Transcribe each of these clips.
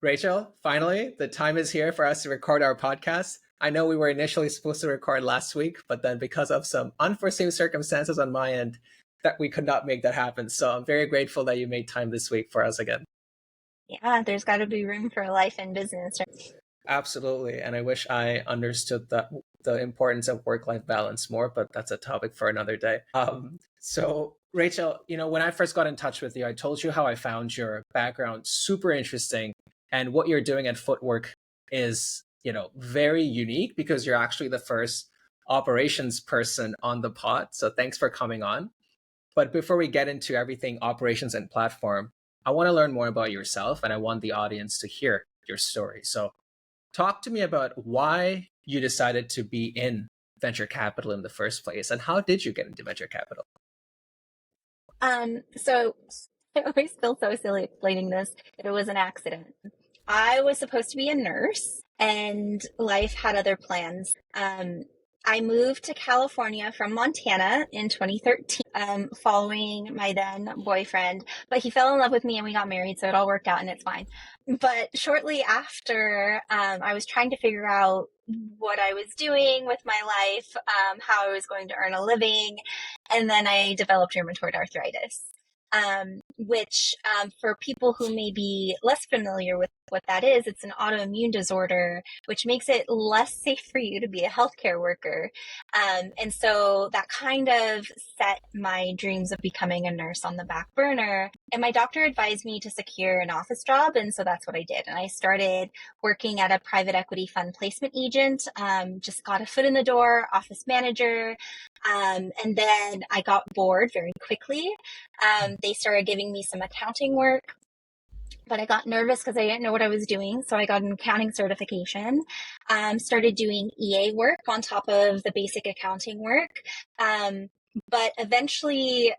Rachel, finally, the time is here for us to record our podcast. I know we were initially supposed to record last week, but then because of some unforeseen circumstances on my end, that we could not make that happen. So I'm very grateful that you made time this week for us again. Yeah, there's got to be room for life and business. Absolutely. And I wish I understood the importance of work-life balance more, but that's a topic for another day. So Rachel, when I first got in touch with you, I told you how I found your background super interesting. And what you're doing at Footwork is, very unique because you're actually the first operations person on the pod. So thanks for coming on. But before we get into everything operations and platform, I want to learn more about yourself and I want the audience to hear your story. So talk to me about why you decided to be in venture capital in the first place and how did you get into venture capital? So I always feel so silly explaining this, that it was an accident. I was supposed to be a nurse and life had other plans. I moved to California from Montana in 2013, following my then boyfriend, but he fell in love with me and we got married, so it all worked out and it's fine. But shortly after, I was trying to figure out what I was doing with my life, how I was going to earn a living, and then I developed rheumatoid arthritis. Which for people who may be less familiar with what that is, it's an autoimmune disorder, which makes it less safe for you to be a healthcare worker. And so that kind of set my dreams of becoming a nurse on the back burner. And my doctor advised me to secure an office job. And so that's what I did. And I started working at a private equity fund placement agent, just got a foot in the door, office manager. And then I got bored very quickly. They started giving me some accounting work, but I got nervous because I didn't know what I was doing. So I got an accounting certification, started doing EA work on top of the basic accounting work. But eventually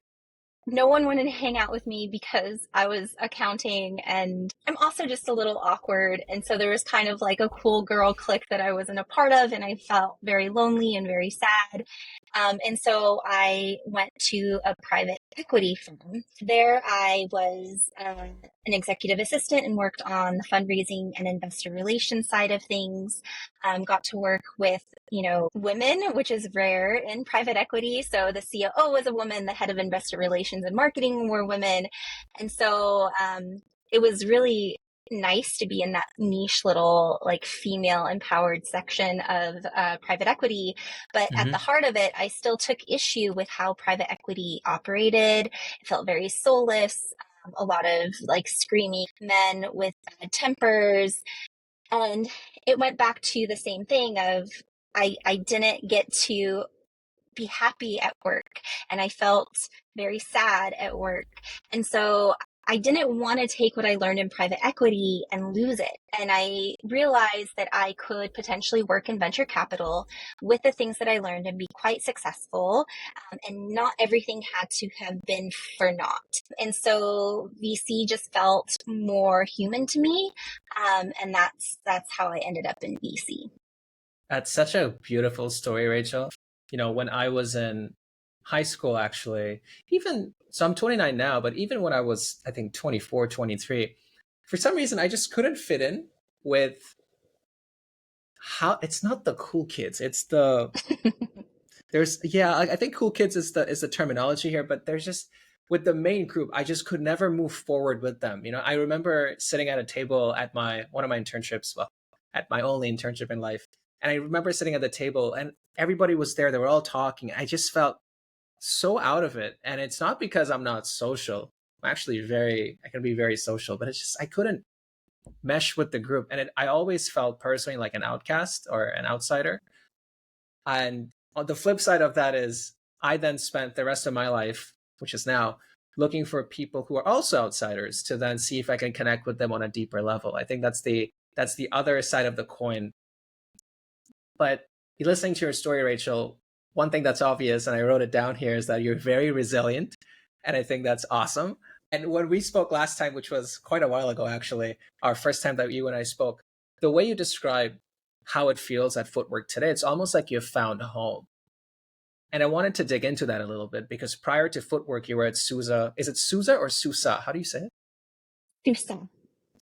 no one wanted to hang out with me because I was accounting and I'm also just a little awkward. And so there was kind of like a cool girl clique that I wasn't a part of. And I felt very lonely and very sad. And so I went to a private equity firm. There I was an executive assistant and worked on the fundraising and investor relations side of things. Got to work with, women, which is rare in private equity. So the COO was a woman, the head of investor relations and marketing were women. And so it was really nice to be in that niche little like female empowered section of private equity. But at the heart of it, I still took issue with how private equity operated. It felt very soulless, a lot of like screaming men with bad tempers. And it went back to the same thing of I didn't get to be happy at work and I felt very sad at work. And so I didn't want to take what I learned in private equity and lose it. And I realized that I could potentially work in venture capital with the things that I learned and be quite successful. And not everything had to have been for naught. And so VC just felt more human to me. And that's how I ended up in VC. That's such a beautiful story, Rachel. When I was in high school, actually, so I'm 29 now, but even when I was, I think, 24, 23, for some reason, I just couldn't fit in with it's not the cool kids. It's I think cool kids is the terminology here, but there's just, with the main group, I just could never move forward with them. I remember sitting at a table at one of my internships, well, at my only internship in life. And I remember sitting at the table and everybody was there. They were all talking. I just felt so out of it. And it's not because I'm not social. I'm actually I can be very social, but it's just, I couldn't mesh with the group. And I always felt personally like an outcast or an outsider. And on the flip side of that is I then spent the rest of my life, which is now, looking for people who are also outsiders to then see if I can connect with them on a deeper level. I think that's the other side of the coin. But listening to your story, Rachel, one thing that's obvious, and I wrote it down here, is that you're very resilient. And I think that's awesome. And when we spoke last time, which was quite a while ago, actually, our first time that you and I spoke, the way you described how it feels at Footwork today, it's almost like you've found a home. And I wanted to dig into that a little bit because prior to Footwork, you were at Susa. Is it Susa or Susa? How do you say it? Susa.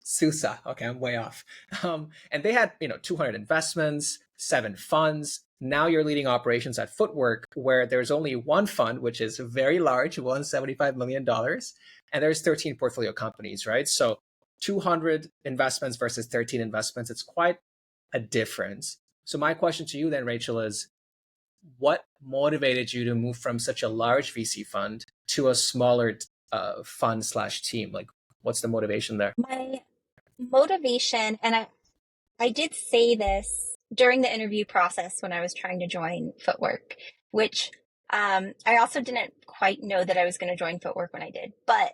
Susa. Okay, I'm way off. And they had 200 investments, 7 funds. Now you're leading operations at Footwork, where there's only one fund, which is very large, $175 million, and there's 13 portfolio companies, right? So 200 investments versus 13 investments, it's quite a difference. So my question to you then, Rachel, is what motivated you to move from such a large VC fund to a smaller fund slash team? Like, what's the motivation there? My motivation, and I did say this during the interview process when I was trying to join Footwork, which I also didn't quite know that I was going to join Footwork when I did. But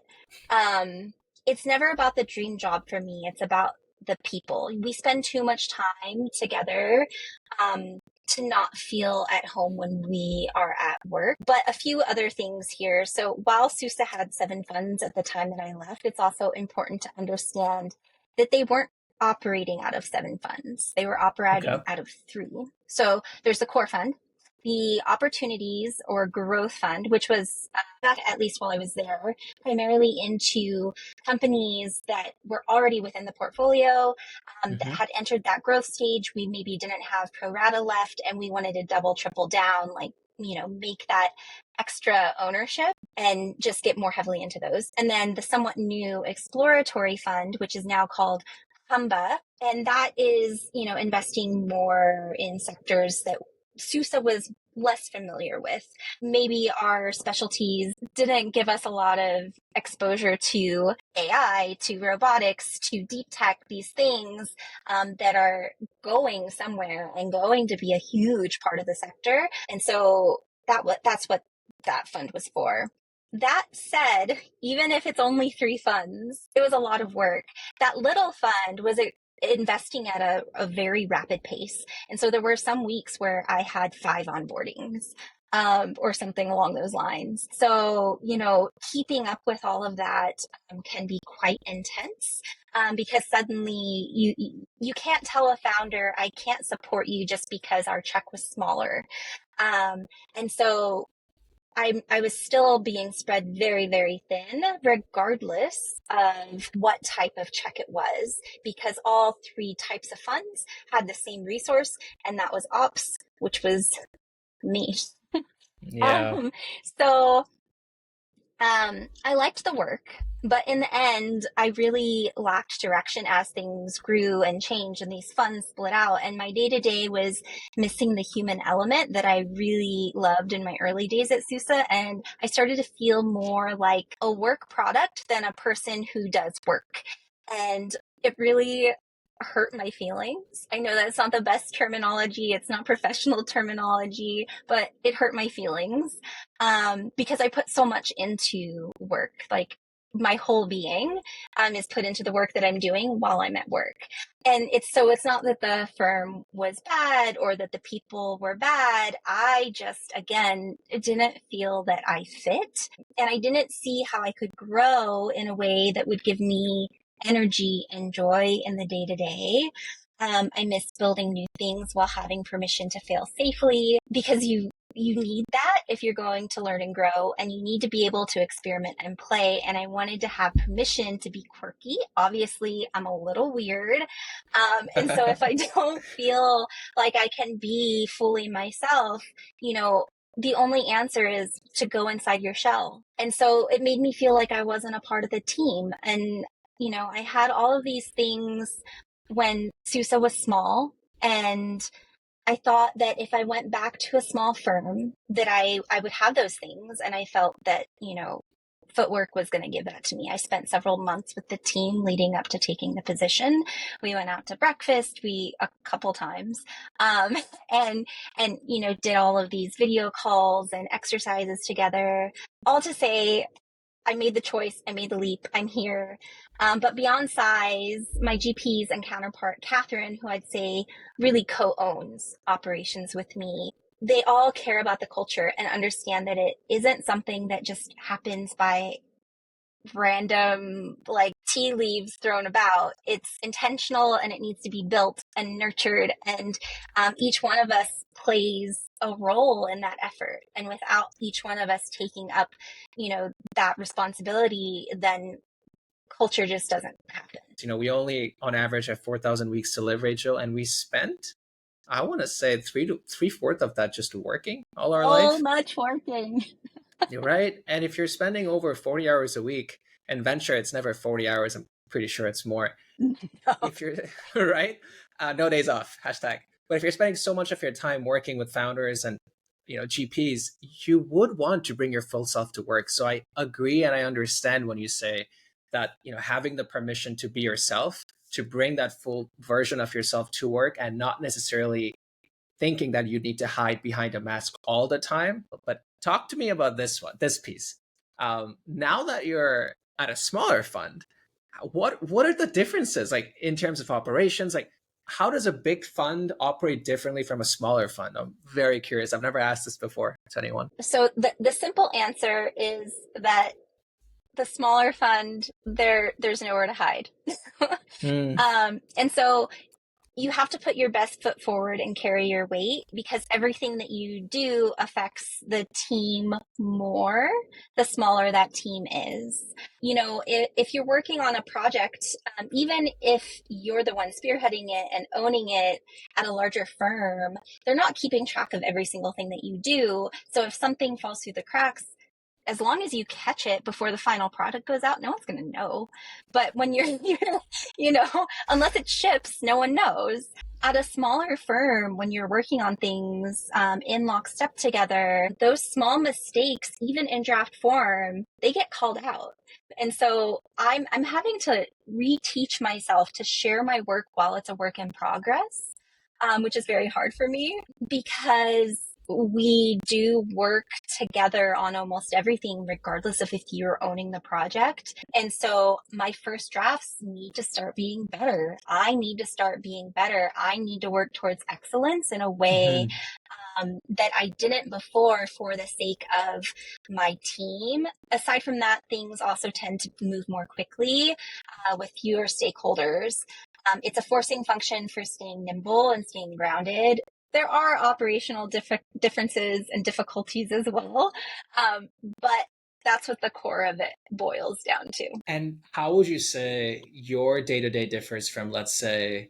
it's never about the dream job for me. It's about the people. We spend too much time together to not feel at home when we are at work. But a few other things here. So while Susa had 7 funds at the time that I left, it's also important to understand that they weren't operating out of 7 funds. They were operating Okay. out of 3. So there's the core fund, the opportunities or growth fund, which was back, at least while I was there, primarily into companies that were already within the portfolio, that Mm-hmm. had entered that growth stage. We maybe didn't have pro rata left and we wanted to double, triple down, like, make that extra ownership and just get more heavily into those. And then the somewhat new exploratory fund, which is now called Humba, and that is, investing more in sectors that Susa was less familiar with. Maybe our specialties didn't give us a lot of exposure to AI, to robotics, to deep tech, these things that are going somewhere and going to be a huge part of the sector. And so that's what that fund was for. That said, even if it's only 3 funds, it was a lot of work. That little fund was investing at a very rapid pace. And so there were some weeks where I had 5 onboardings or something along those lines. So, keeping up with all of that can be quite intense because suddenly you can't tell a founder, I can't support you just because our check was smaller. And so I was still being spread very, very thin, regardless of what type of check it was, because all 3 types of funds had the same resource, and that was ops, which was me. Yeah. Um, so I liked the work, but in the end, I really lacked direction as things grew and changed and these funds split out. And my day to day was missing the human element that I really loved in my early days at Susa. And I started to feel more like a work product than a person who does work. And it really hurt my feelings. I know that's not the best terminology. It's not professional terminology, but it hurt my feelings because I put so much into work. Like my whole being is put into the work that I'm doing while I'm at work. And it's not that the firm was bad or that the people were bad. I just, again, didn't feel that I fit. And I didn't see how I could grow in a way that would give me energy and joy in the day to day. I miss building new things while having permission to fail safely because you need that if you're going to learn and grow, and you need to be able to experiment and play. And I wanted to have permission to be quirky. Obviously, I'm a little weird. And so if I don't feel like I can be fully myself, the only answer is to go inside your shell. And so it made me feel like I wasn't a part of the team. And I had all of these things when Susa was small, and I thought that if I went back to a small firm that I would have those things. And I felt that, Footwork was going to give that to me. I spent several months with the team leading up to taking the position. We went out to breakfast, a couple times, and, did all of these video calls and exercises together, all to say, I made the choice. I made the leap. I'm here. But beyond size, my GPs and counterpart, Catherine, who I'd say really co-owns operations with me, they all care about the culture and understand that it isn't something that just happens by random, like, tea leaves thrown about. It's intentional and it needs to be built and nurtured. And each one of us plays a role in that effort. And without each one of us taking up, that responsibility, then culture just doesn't happen. We only on average have 4,000 weeks to live, Rachel, and we spent, I want to say, three-fourths of that just working all our So life. much working. You're right. And if you're spending over 40 hours a week, and venture, it's never 40 hours. I'm pretty sure it's more. No. If you're right, no days off, hashtag. But if you're spending so much of your time working with founders and GPs, you would want to bring your full self to work. So I agree and I understand when you say that having the permission to be yourself, to bring that full version of yourself to work, and not necessarily thinking that you need to hide behind a mask all the time. But talk to me about this piece. Now that you're at a smaller fund, what are the differences, like in terms of operations? Like, how does a big fund operate differently from a smaller fund? I'm very curious. I've never asked this before to anyone. So the simple answer is that the smaller fund, there's nowhere to hide. Mm. And so you have to put your best foot forward and carry your weight, because everything that you do affects the team more the smaller that team is. If you're working on a project, even if you're the one spearheading it and owning it at a larger firm, they're not keeping track of every single thing that you do. So if something falls through the cracks, as long as you catch it before the final product goes out, no one's going to know. But when you're unless it ships, no one knows. At a smaller firm, when you're working on things in lockstep together, those small mistakes, even in draft form, they get called out. And so I'm having to reteach myself to share my work while it's a work in progress, which is very hard for me, because we do work together on almost everything, regardless of if you're owning the project. And so my first drafts need to start being better. I need to start being better. I need to work towards excellence in a way that I didn't before, for the sake of my team. Aside from that, things also tend to move more quickly with fewer stakeholders. It's a forcing function for staying nimble and staying grounded. There are operational differences and difficulties as well, but that's what the core of it boils down to. And how would you say your day-to-day differs from, let's say,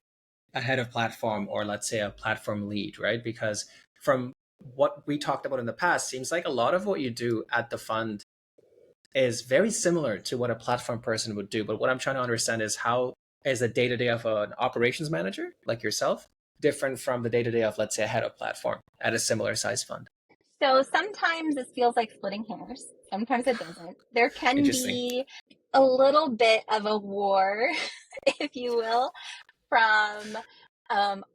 a head of platform, or let's say a platform lead, right? Because from what we talked about in the past, seems like a lot of what you do at the fund is very similar to what a platform person would do. But what I'm trying to understand is, how is the day-to-day of an operations manager like yourself different from the day-to-day of, let's say, a head of platform at a similar size fund? So sometimes it feels like splitting hairs. Sometimes it doesn't. There can Interesting. be a little bit of a war, if you will, from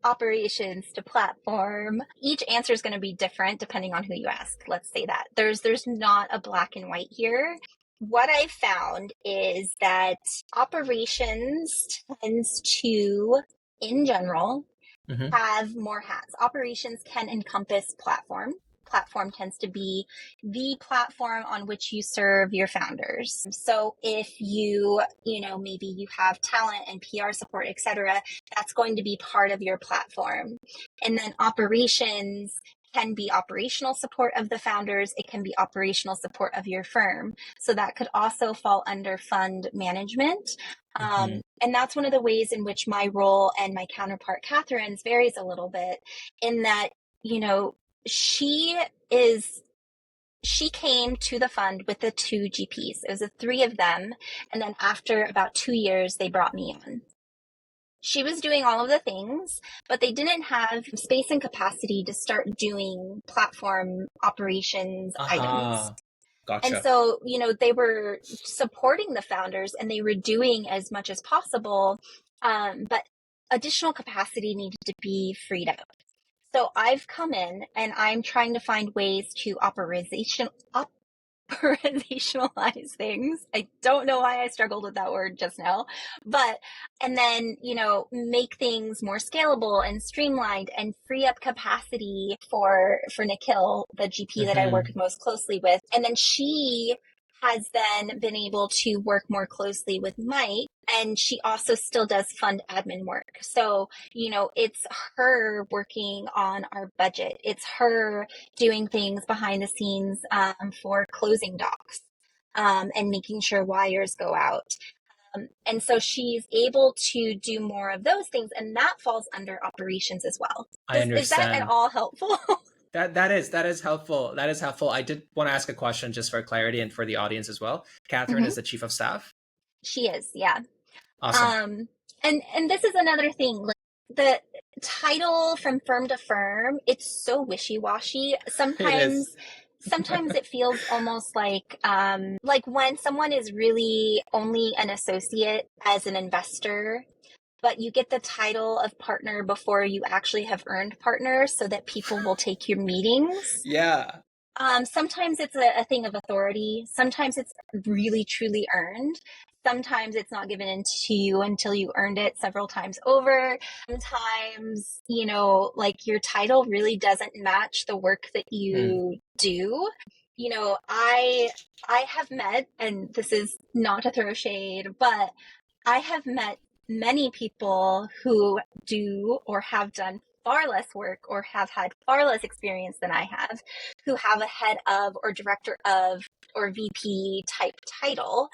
operations to platform. Each answer is going to be different depending on who you ask. Let's say that there's not a black and white here. What I found is that operations tends to, in general, have more hats. Operations can encompass platform. Platform tends to be the platform on which you serve your founders. So if maybe you have talent and PR support, etc., that's going to be part of your platform. And then operations can be operational support of the founders. It can be operational support of your firm. So that could also fall under fund management. And that's one of the ways in which my role and my counterpart, Catherine's, varies a little bit, in that, she came to the fund with the 2 GPs. It was the 3 of them. And then after about 2 years, they brought me on. She was doing all of the things, but they didn't have space and capacity to start doing platform operations items. Gotcha. And so, they were supporting the founders and they were doing as much as possible, but additional capacity needed to be freed up. So I've come in and I'm trying to find ways to operationalize things. I don't know why I struggled with that word just now, and then, make things more scalable and streamlined and free up capacity for Nikhil, the GP that I work most closely with. And then she has then been able to work more closely with Mike, and she also still does fund admin work. So, it's her working on our budget. It's her doing things behind the scenes for closing docs and making sure wires go out. And so she's able to do more of those things, and that falls under operations as well. I Is that at understand. all helpful? That is helpful. That is helpful. I did want to ask a question just for clarity and for the audience as well. Catherine Hmm. is the chief of staff. She is, yeah. Awesome. Um, and this is another thing. Like, the title from firm to firm, it's so wishy-washy. It is. Sometimes it feels almost like when someone is really only an associate as an investor, but you get the title of partner before you actually have earned partner so that people will take your meetings. Yeah. Sometimes it's a thing of authority. Sometimes it's really truly earned. Sometimes it's not given into you until you earned it several times over. Sometimes, like your title really doesn't match the work that Mm. you do. I have met, and this is not to throw shade, but I have met many people who do or have done far less work or have had far less experience than I have, who have a head of or director of or VP type title.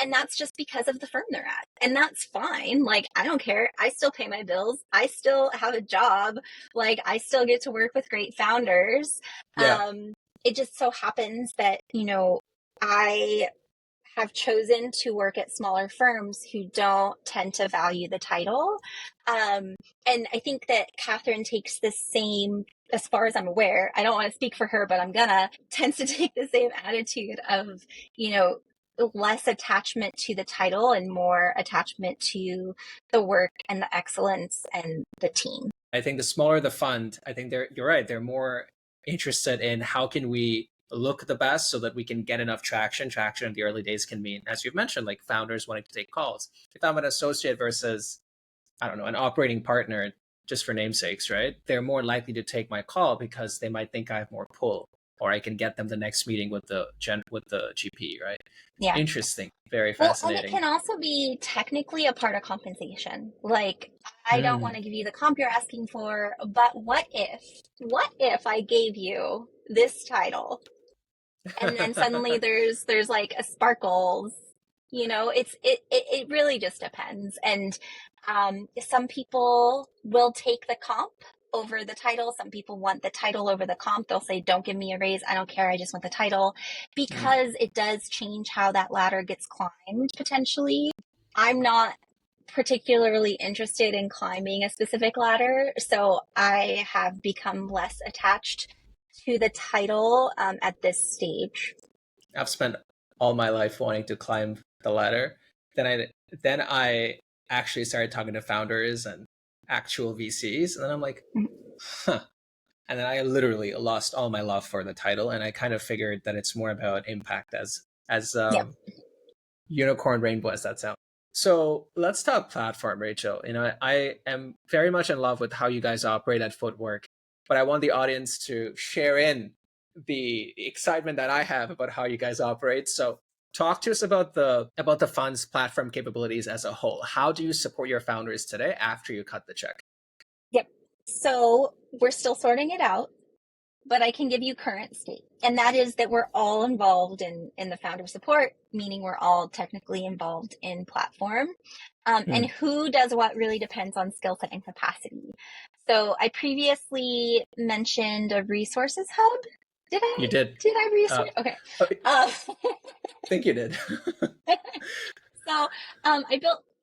And that's just because of the firm they're at. And that's fine. Like, I don't care. I still pay my bills. I still have a job. Like, I still get to work with great founders. Yeah. It just so happens that, I have chosen to work at smaller firms who don't tend to value the title. And I think that Catherine takes the same, as far as I'm aware, I don't want to speak for her, but tends to take the same attitude of, less attachment to the title and more attachment to the work and the excellence and the team. I think the smaller the fund, I think you're right. They're more interested in how can we look the best so that we can get enough traction. Traction in the early days can mean, as you've mentioned, like founders wanting to take calls. If I'm an associate versus, I don't know, an operating partner, just for namesakes, right? They're more likely to take my call because they might think I have more pull, or I can get them the next meeting with the GP, right? Yeah. Interesting. Very Well, and it fascinating. can also be technically a part of compensation. Like, I don't want Mm. to give you the comp you're asking for, but what if I gave you this title? And then suddenly there's like a sparkles, it really just depends. And some people will take the comp over the title. Some people want the title over the comp. They'll say, don't give me a raise. I don't care. I just want the title, Mm. because it does change how that ladder gets climbed potentially. I'm not particularly interested in climbing a specific ladder, so I have become less attached to the title at this stage. I've spent all my life wanting to climb the ladder. Then I actually started talking to founders and actual VCs, and then I'm like, huh. And then I literally lost all my love for the title, and I kind of figured that it's more about impact as Yep. unicorn rainbow as that sounds. So let's talk platform, Rachel. I am very much in love with how you guys operate at Footwork, but I want the audience to share in the excitement that I have about how you guys operate. So talk to us about the fund's platform capabilities as a whole. How do you support your founders today after you cut the check? Yep. So we're still sorting it out, but I can give you current state. And that is that we're all involved in the founder support, meaning we're all technically involved in platform. And who does what really depends on skill set and capacity. So I previously mentioned a resources hub. Did You I? did. Did I Uh, research? Okay. I think you did. So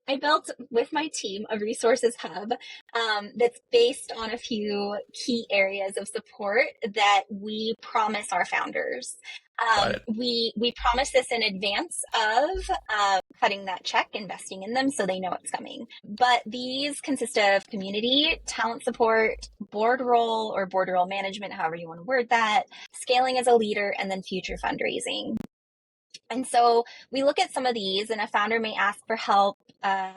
I built with my team a resources hub that's based on a few key areas of support that we promise our founders. Got it. We promise this in advance of cutting that check, investing in them so they know it's coming. But these consist of community, talent support, board role or board role management, however you want to word that, scaling as a leader, and then future fundraising. And so we look at some of these, and a founder may ask for help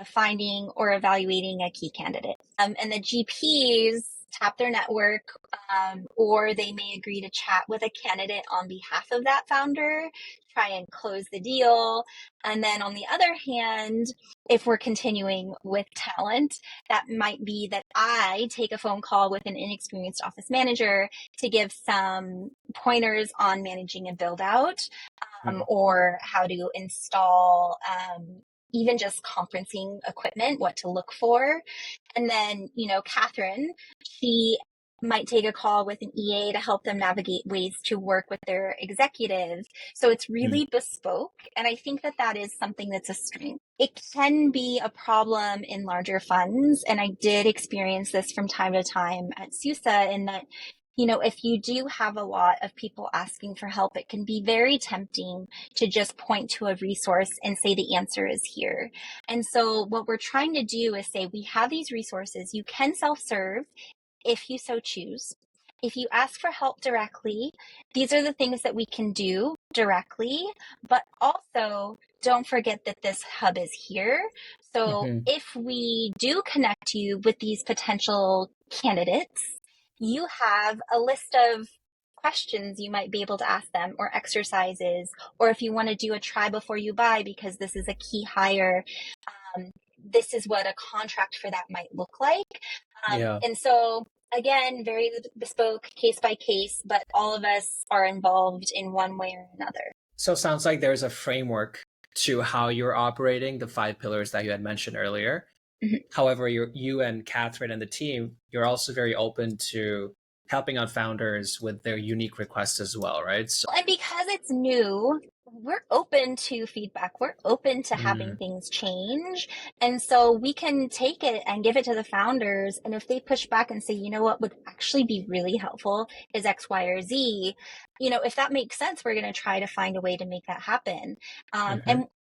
finding or evaluating a key candidate. And the GPs tap their network, or they may agree to chat with a candidate on behalf of that founder, try and close the deal. And then on the other hand, if we're continuing with talent, that might be that I take a phone call with an inexperienced office manager to give some pointers on managing a build out, or how to install even just conferencing equipment, what to look for. And then, Catherine, she might take a call with an EA to help them navigate ways to work with their executives. So it's really bespoke. And I think that that is something that's a strength. It can be a problem in larger funds. And I did experience this from time to time at Susa, in that, if you do have a lot of people asking for help, it can be very tempting to just point to a resource and say the answer is here. And so what we're trying to do is say, we have these resources. You can self-serve if you so choose. If you ask for help directly, these are the things that we can do directly, but also don't forget that this hub is here. So if we do connect you with these potential candidates, you have a list of questions you might be able to ask them, or exercises, or if you want to do a try before you buy because this is a key hire, this is what a contract for that might look like. And so again, very bespoke, case by case, but all of us are involved in one way or another. So it sounds like there's a framework to how you're operating the 5 pillars that you had mentioned earlier. However, you and Catherine and the team, you're also very open to helping out founders with their unique requests as well, right? So, and because it's new, we're open to feedback. We're open to having things change. And so we can take it and give it to the founders. And if they push back and say, what would actually be really helpful is X, Y, or Z, if that makes sense, we're going to try to find a way to make that happen.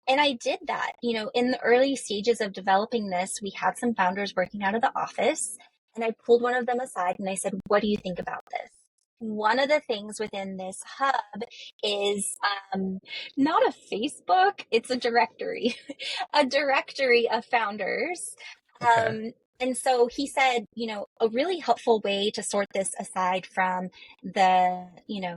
And I did that, in the early stages of developing this, we had some founders working out of the office, and I pulled one of them aside and I said, what do you think about this? One of the things within this hub is not a Facebook, it's a directory, a directory of founders. And so he said, a really helpful way to sort this aside from the,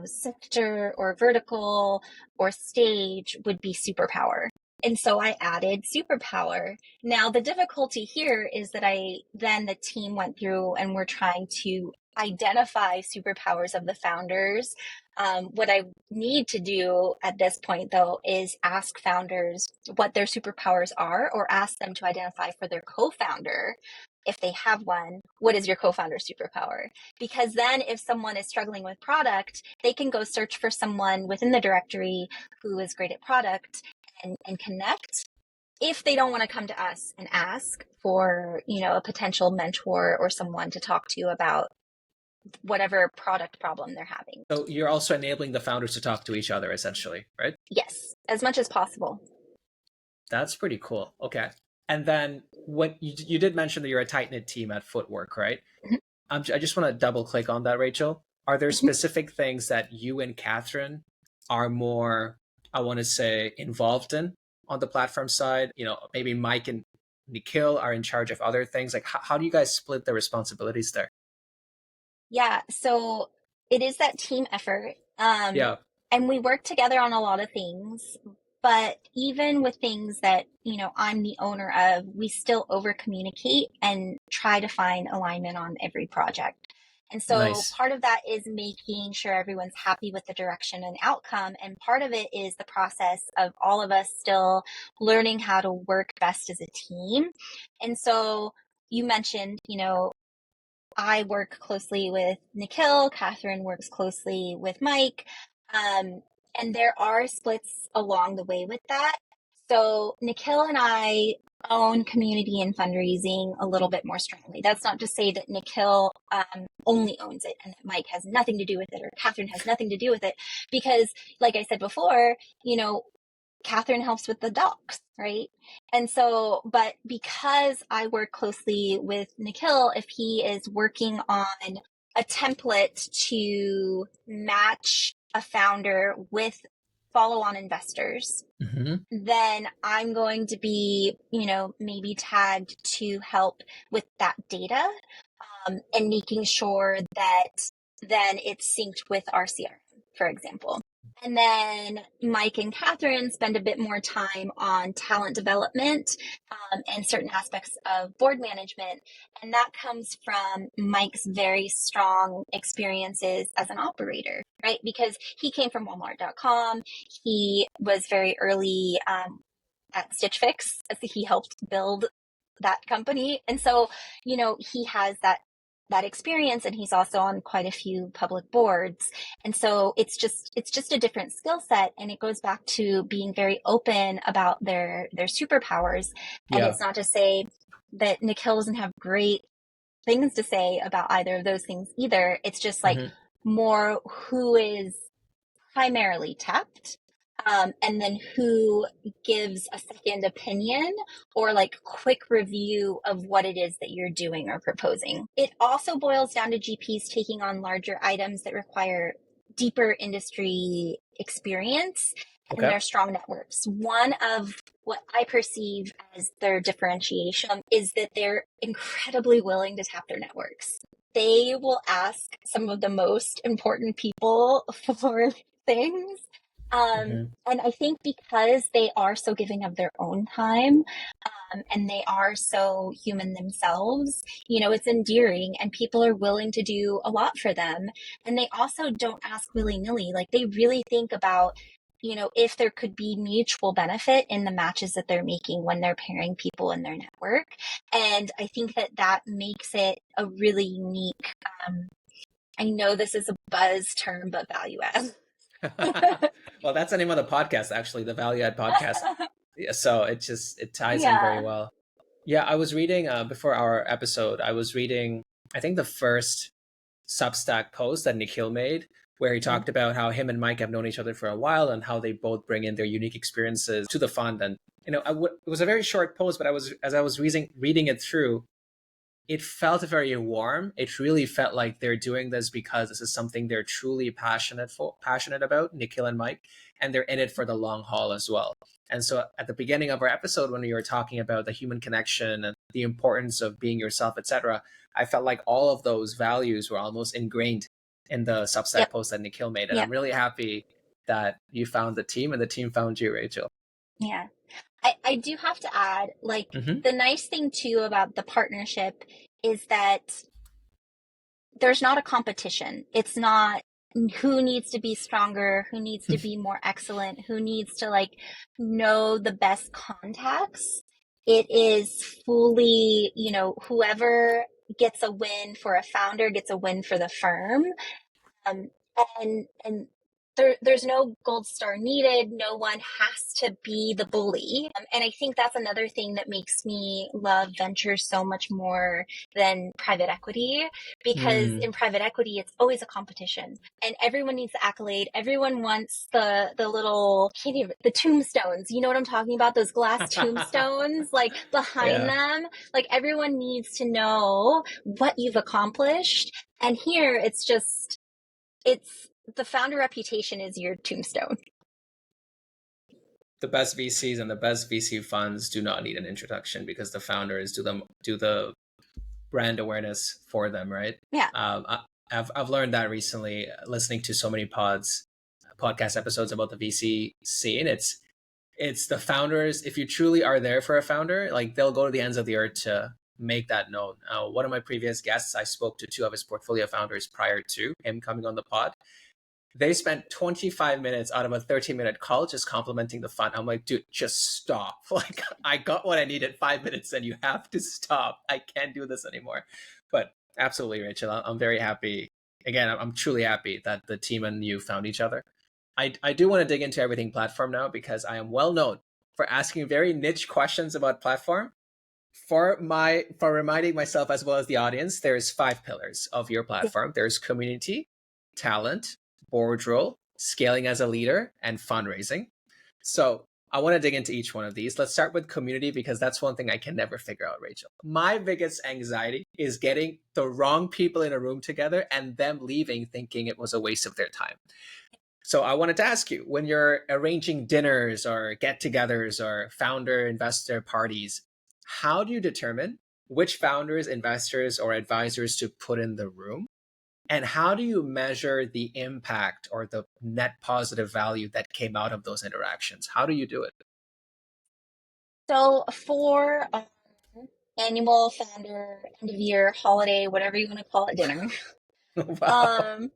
sector or vertical or stage would be superpower. And so I added superpower. Now, the difficulty here is that the team went through and we're trying to identify superpowers of the founders. What I need to do at this point, though, is ask founders what their superpowers are, or ask them to identify for their co-founder, if they have one, what is your co-founder superpower? Because then if someone is struggling with product, they can go search for someone within the directory who is great at product and connect. If they don't want to come to us and ask for, a potential mentor or someone to talk to about whatever product problem they're having. So you're also enabling the founders to talk to each other, essentially, right? Yes, as much as possible. That's pretty cool. Okay. And then when you did mention that you're a tight-knit team at Footwork, right? I just want to double click on that, Rachel. Are there specific things that you and Catherine are more, I want to say, involved in on the platform side? Maybe Mike and Nikhil are in charge of other things. Like, how do you guys split the responsibilities there? Yeah, so it is that team effort. And we work together on a lot of things. But even with things that, I'm the owner of, we still over communicate and try to find alignment on every project. And so part of that is making sure everyone's happy with the direction and outcome. And part of it is the process of all of us still learning how to work best as a team. And so you mentioned, I work closely with Nikhil, Catherine works closely with Mike. And there are splits along the way with that. So Nikhil and I own community and fundraising a little bit more strongly. That's not to say that Nikhil only owns it and that Mike has nothing to do with it, or Catherine has nothing to do with it. Because like I said before, Catherine helps with the docs, right? And so, but because I work closely with Nikhil, if he is working on a template to match a founder with follow-on investors, then I'm going to be, maybe tagged to help with that data and making sure that then it's synced with our CRM, for example. And then Mike and Catherine spend a bit more time on talent development and certain aspects of board management. And that comes from Mike's very strong experiences as an operator, right? Because he came from Walmart.com. He was very early at Stitch Fix. He helped build that company. And so, he has that experience, and he's also on quite a few public boards. And so it's just a different skill set, and it goes back to being very open about their superpowers. And Yeah. it's not to say that Nikhil doesn't have great things to say about either of those things either. It's just like Hmm. more who is primarily tapped, and then who gives a second opinion or like quick review of what it is that you're doing or proposing. It also boils down to GPs taking on larger items that require deeper industry experience and Okay. their strong networks. One of what I perceive as their differentiation is that they're incredibly willing to tap their networks. They will ask some of the most important people for things. Hmm. And I think because they are so giving of their own time, and they are so human themselves, it's endearing, and people are willing to do a lot for them. And they also don't ask willy nilly. Like, they really think about, if there could be mutual benefit in the matches that they're making when they're pairing people in their network. And I think that makes it a really unique, I know this is a buzz term, but value add. Well, that's the name of the podcast, actually, the Value Add Podcast. Yeah, so it ties in very Yeah. well. Yeah, I was reading before our episode. I was reading, I think, the first Substack post that Nikhil made, where he Mhm. talked about how him and Mike have known each other for a while and how they both bring in their unique experiences to the fund. And it was a very short post, but as I was reading it through, it felt very warm. It really felt like they're doing this because this is something they're truly passionate about, Nikhil and Mike, and they're in it for the long haul as well. And so at the beginning of our episode, when we were talking about the human connection and the importance of being yourself, etc., I felt like all of those values were almost ingrained in the Substack Yep. post that Nikhil made. And I'm Yep. really happy that you found the team and the team found you, Rachel. Yeah. I do have to add, like, Hmm. the nice thing too about the partnership is that there's not a competition. It's not who needs to be stronger, who needs to be more excellent, who needs to like know the best contacts. It is fully, whoever gets a win for a founder gets a win for the firm. Um, and there's no gold star needed. No one has to be the bully. And I think that's another thing that makes me love ventures so much more than private equity, because Mm. in private equity, it's always a competition and everyone needs the accolade. Everyone wants the little, the tombstones. You know what I'm talking about? Those glass tombstones, like behind Yeah. them, like everyone needs to know what you've accomplished. And here it's the founder reputation is your tombstone. The best VCs and the best VC funds do not need an introduction because the founders do the brand awareness for them, right? Yeah. I've learned that recently, listening to so many podcast episodes about the VC scene. It's the founders. If you truly are there for a founder, like, they'll go to the ends of the earth to make that known. One of my previous guests, I spoke to two of his portfolio founders prior to him coming on the pod. They spent 25 minutes out of a 13-minute call just complimenting the fund. I'm like, dude, just stop. Like, I got what I needed 5 minutes and you have to stop. I can't do this anymore. But absolutely, Rachel, I'm very happy. Again, I'm truly happy that the team and you found each other. I do want to dig into everything platform now because I am well known for asking very niche questions about platform. For reminding myself as well as the audience, there's 5 pillars of your platform. There's community, talent, board role, scaling as a leader, and fundraising. So I want to dig into each one of these. Let's start with community because that's one thing I can never figure out, Rachel. My biggest anxiety is getting the wrong people in a room together and them leaving thinking it was a waste of their time. So I wanted to ask you, when you're arranging dinners or get-togethers or founder investor parties, how do you determine which founders, investors, or advisors to put in the room? And how do you measure the impact or the net positive value that came out of those interactions? How do you do it? So for annual founder end of year holiday, whatever you want to call it, dinner, Wow.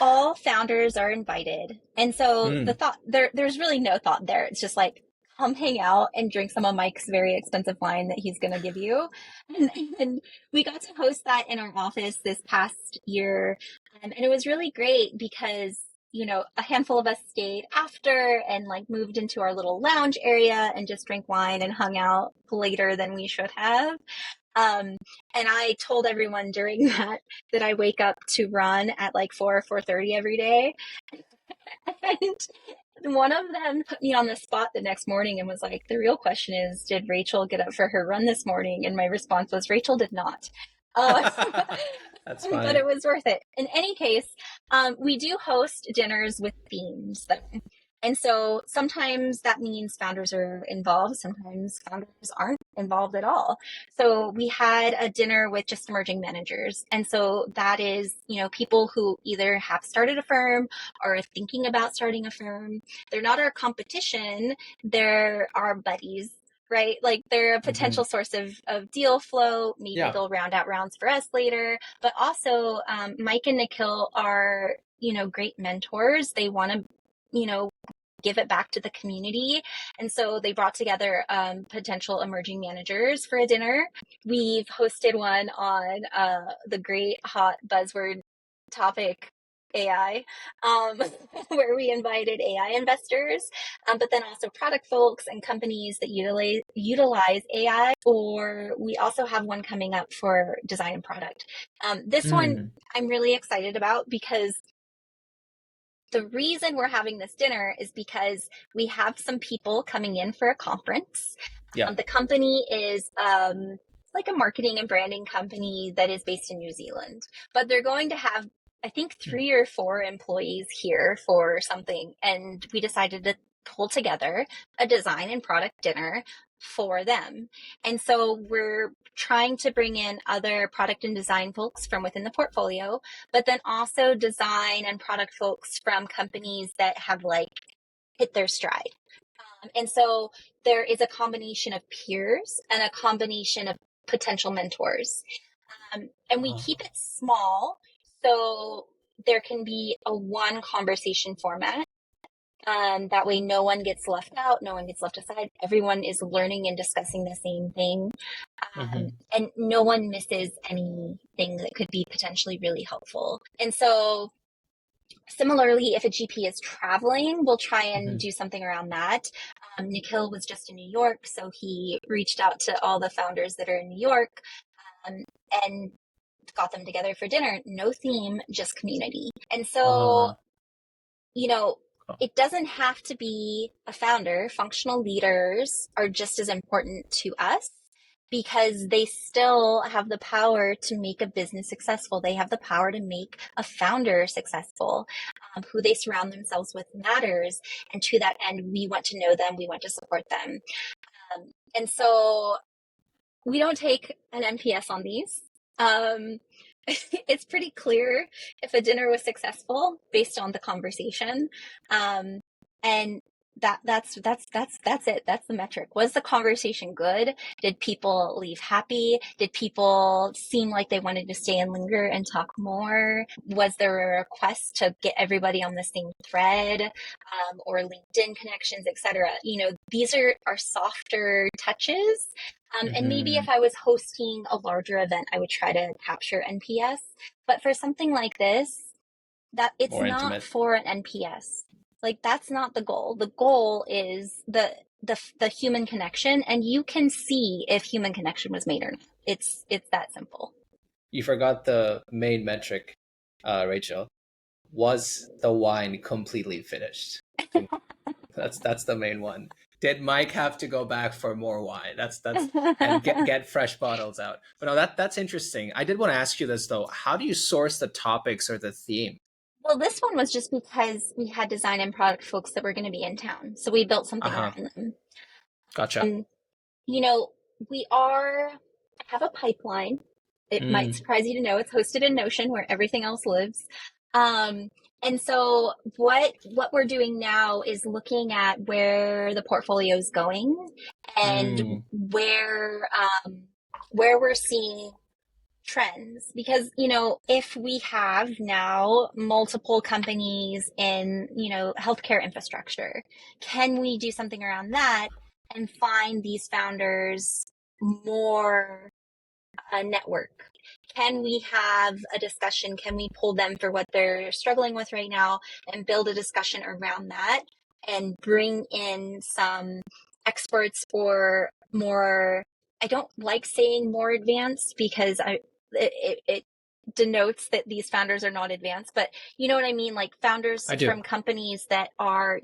all founders are invited. And so the Mm. thought there's really no thought there. It's just like, come hang out and drink some of Mike's very expensive wine that he's going to give you. And, and we got to host that in our office this past year. And it was really great because, a handful of us stayed after and like moved into our little lounge area and just drank wine and hung out later than we should have. And I told everyone during that I wake up to run at like 4:30 every day. And one of them put me on the spot the next morning and was like, the real question is, did Rachel get up for her run this morning? And my response was, Rachel did not. Uh, That's but it funny. was worth it. In any case, we do host dinners with themes. And so sometimes that means founders are involved. Sometimes founders aren't involved at all. So we had a dinner with just emerging managers. And so that is, people who either have started a firm or are thinking about starting a firm. They're not our competition. They're our buddies, right? Like they're a Hmm. potential source of deal flow. Maybe Yeah. they'll round out rounds for us later. But also, Mike and Nikhil are, great mentors. They want to, give it back to the community. And so they brought together potential emerging managers for a dinner. We've hosted one on the great hot buzzword topic, AI, um, where we invited AI investors, but then also product folks and companies that utilize AI. Or we also have one coming up for design and product. This one Mm. I'm really excited about because the reason we're having this dinner is because we have some people coming in for a conference. Yeah. The company is like a marketing and branding company that is based in New Zealand, but they're going to have, I think, 3 or 4 employees here for something. And we decided to pull together a design and product dinner for them. And so we're trying to bring in other product and design folks from within the portfolio, but then also design and product folks from companies that have like hit their stride. And so there is a combination of peers and a combination of potential mentors. And we keep it small so there can be a one conversation format. That way, no one gets left out, no one gets left aside. Everyone is learning and discussing the same thing. Hmm. And no one misses anything that could be potentially really helpful. And so similarly, if a GP is traveling, we'll try and Hmm. do something around that. Nikhil was just in New York, so he reached out to all the founders that are in New York um, and got them together for dinner. No theme, just community. And so, Uh, you know, cool. it doesn't have to be a founder. Functional leaders are just as important to us because they still have the power to make a business successful. They have the power to make a founder successful. Who they surround themselves with matters. And to that end, we want to know them, we want to support them. And so we don't take an NPS on these. Um, it's pretty clear if a dinner was successful based on the conversation. And that's it. That's the metric. Was the conversation good? Did people leave happy? Did people seem like they wanted to stay and linger and talk more? Was there a request to get everybody on the same thread, or LinkedIn connections, etc.? These are softer touches. And maybe if Hmm. I was hosting a larger event, I would try to capture NPS. But for something like this, that it's More not intimate. for an NPS. Like that's not the goal. The goal is the human connection, and you can see if human connection was made or not. It's that simple. You forgot the main metric, Rachel. Was the wine completely finished? I think that's the main one. Did Mike have to go back for more wine? That's and get fresh bottles out. But no, that's interesting. I did want to ask you this though. How do you source the topics or the theme? Well, this one was just because we had design and product folks that were going to be in town, so we built Uh something huh. around them. Gotcha. Um, you know, we are have a pipeline. It might Mm. surprise you to know it's hosted in Notion where everything else lives. Um, and so what we're doing now is looking at where the portfolio is going and Mm. where we're seeing trends, because if we have now multiple companies in healthcare infrastructure, can we do something around that and find these founders more a network? Can we have a discussion? Can we pull them for what they're struggling with right now and build a discussion around that and bring in some experts or more, I don't like saying more advanced because it denotes that these founders are not advanced, but you know what I mean? Like founders I do. from companies that are,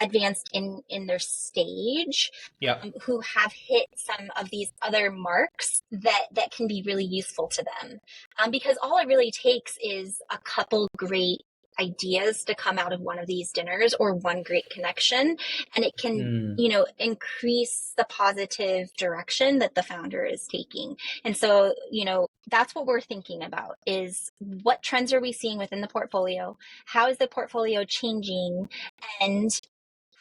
advanced in their stage, Yeah. who have hit some of these other marks that can be really useful to them. Because all it really takes is a couple great ideas to come out of one of these dinners or one great connection, and it can Mm. increase the positive direction that the founder is taking. And so that's what we're thinking about, is what trends are we seeing within the portfolio, how is the portfolio changing, and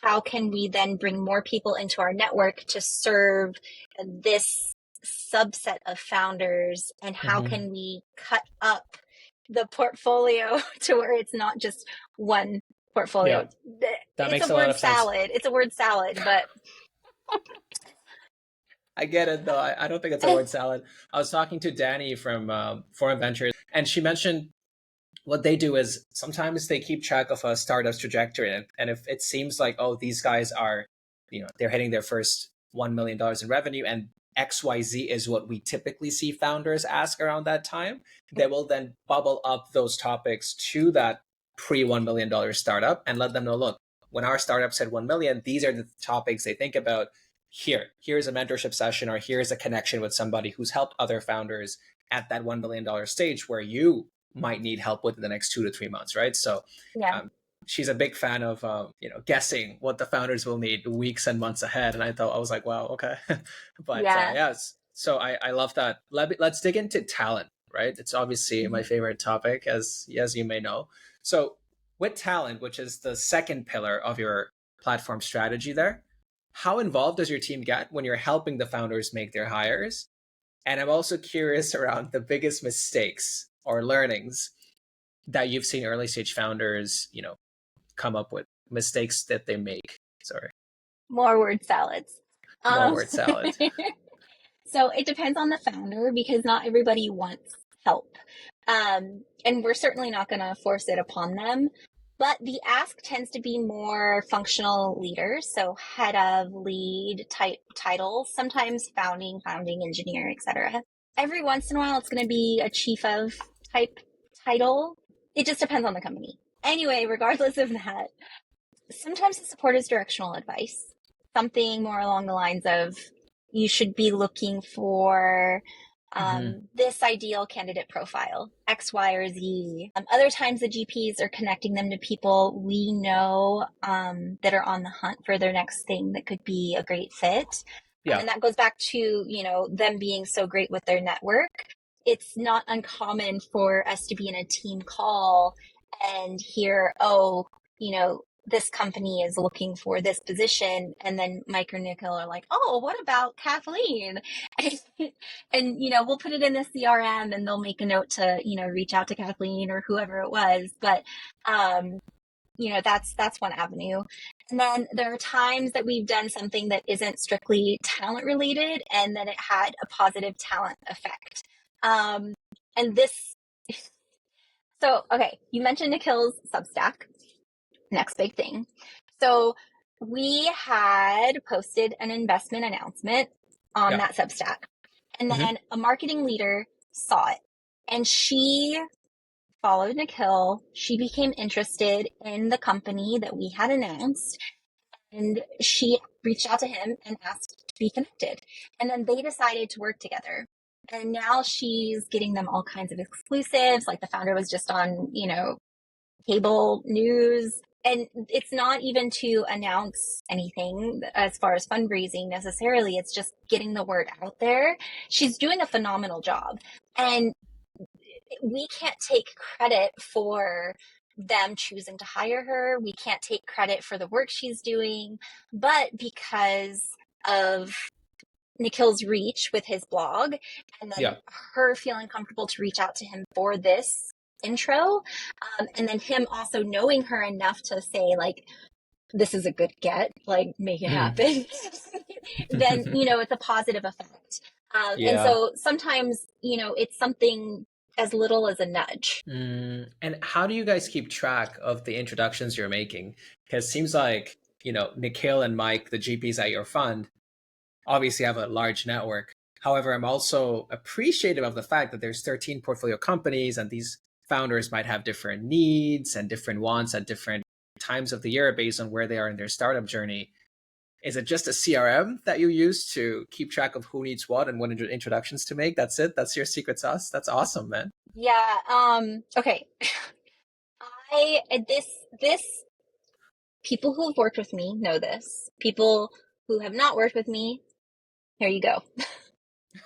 how can we then bring more people into our network to serve this subset of founders, and how Hmm. can we cut up the portfolio to where it's not just one Yeah, portfolio. that It's makes a a lot word of sense. salad. It's a word salad, but I get it though. I don't think it's a word salad. I was talking to Danny from Foreign Ventures, and she mentioned what they do is sometimes they keep track of a startup's trajectory, and if it seems like, oh, these guys are, they're hitting their first $1 million in revenue, and XYZ is what we typically see founders ask around that time, they will then bubble up those topics to that pre $1 million startup and let them know, look, when our startups hit 1 million, these are the topics they think about. Here's a mentorship session, or here's a connection with somebody who's helped other founders at that $1 million stage where you might need help within the next 2 to 3 months, right? So yeah, um, she's a big fan of guessing what the founders will need weeks and months ahead. And I was like, wow, okay. But yeah. yes, so I love that. Let's dig into talent, right? It's obviously my Mhm. favorite topic, as you may know. So with talent, which is the second pillar of your platform strategy there, how involved does your team get when you're helping the founders make their hires? And I'm also curious around the biggest mistakes or learnings that you've seen early stage founders, come up with, mistakes that they make. Sorry, More word salads. more Um, word salad. so it depends on the founder, because not everybody wants help. And we're certainly not going to force it upon them. But the ask tends to be more functional leaders, so head of, lead type titles, sometimes founding engineer, etc. Every once in a while, it's going to be a chief of type title. It just depends on the company. Anyway, regardless of that, sometimes the support is directional advice, something more along the lines of, you should be looking for Mm-hmm. this ideal candidate profile, X, Y, or Z. Other times the GPs are connecting them to people we know that are on the hunt for their next thing that could be a great fit. Yeah, And that goes back to, them being so great with their network. It's not uncommon for us to be in a team call and hear, oh, this company is looking for this position. And then Mike or Nikhil are like, oh, what about Kathleen? And we'll put it in the CRM, and they'll make a note to, reach out to Kathleen or whoever it was. But, that's one avenue. And then there are times that we've done something that isn't strictly talent related, and then it had a positive talent effect. And this, so, okay, you mentioned Nikhil's Substack. Next big thing. So we had posted an investment announcement on yeah. that Substack, and Mm-hmm. then a marketing leader saw it, and she followed Nikhil. She became interested in the company that we had announced, and she reached out to him and asked to be connected. And then they decided to work together. And now she's getting them all kinds of exclusives. Like the founder was just on, cable news. And it's not even to announce anything as far as fundraising necessarily. It's just getting the word out there. She's doing a phenomenal job. And we can't take credit for them choosing to hire her. We can't take credit for the work she's doing. But because of Nikhil's reach with his blog, and then Yeah. her feeling comfortable to reach out to him for this intro, and then him also knowing her enough to say, like, this is a good get, like make it Mm. happen, then, it's a positive effect. And Yeah. so sometimes, it's something as little as a nudge. And how do you guys keep track of the introductions you're making? Because it seems like, Nikhil and Mike, the GPs at your fund, obviously have a large network. However, I'm also appreciative of the fact that there's 13 portfolio companies and these founders might have different needs and different wants at different times of the year based on where they are in their startup journey. Is it just a CRM that you use to keep track of who needs what and what introductions to make? That's it? That's your secret sauce? That's awesome, man. Yeah. Okay. This people who have worked with me know this. People who have not worked with me, here you go.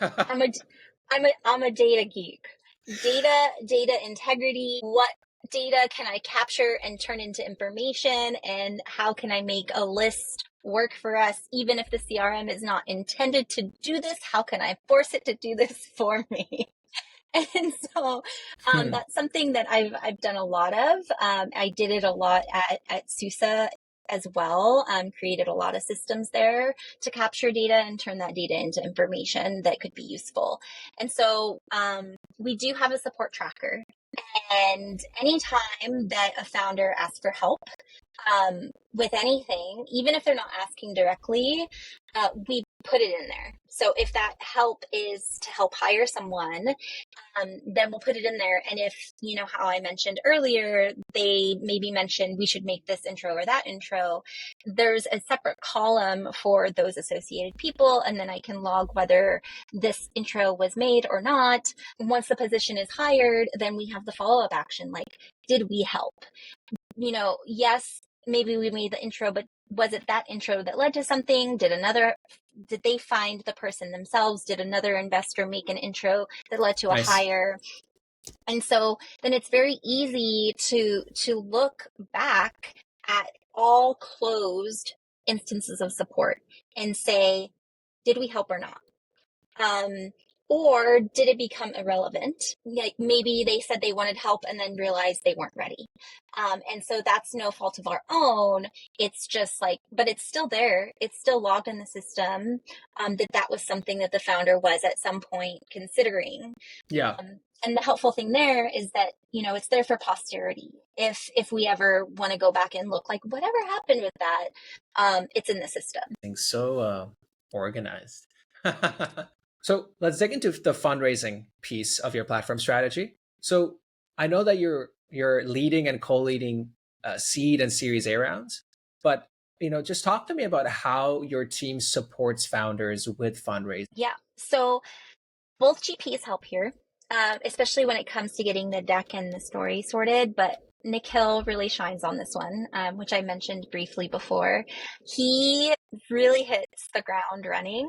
I'm a I'm a data geek. Data integrity. What data can I capture and turn into information, and how can I make a list work for us even if the CRM is not intended to do this? How can I force it to do this for me? And so that's something that I've done a lot of. I did it a lot at Susa as well. Created a lot of systems there to capture data and turn that data into information that could be useful. And so we do have a support tracker. And anytime that a founder asks for help with anything, even if they're not asking directly, we put it in there. So if that help is to help hire someone, then we'll put it in there. And if, how I mentioned earlier, they maybe mentioned we should make this intro or that intro, there's a separate column for those associated people. And then I can log whether this intro was made or not. And once the position is hired, then we have the follow-up action. Like, did we help? Yes, maybe we made the intro, but was it that intro that led to something? Did they find the person themselves? Did another investor make an intro that led to a Nice. hire? And so then it's very easy to look back at all closed instances of support and say, did we help or not? Or did it become irrelevant? Like maybe they said they wanted help and then realized they weren't ready. And so that's no fault of our own. It's just like, but it's still there. It's still logged in the system that was something that the founder was at some point considering. Yeah. And the helpful thing there is that, it's there for posterity. If we ever want to go back and look like whatever happened with that, it's in the system. So organized. So let's dig into the fundraising piece of your platform strategy. So I know that you're leading and co-leading seed and Series A rounds, but just talk to me about how your team supports founders with fundraising. Yeah. So both GPs help here, especially when it comes to getting the deck and the story sorted. But Nikhil really shines on this one, which I mentioned briefly before. He really hits the ground running,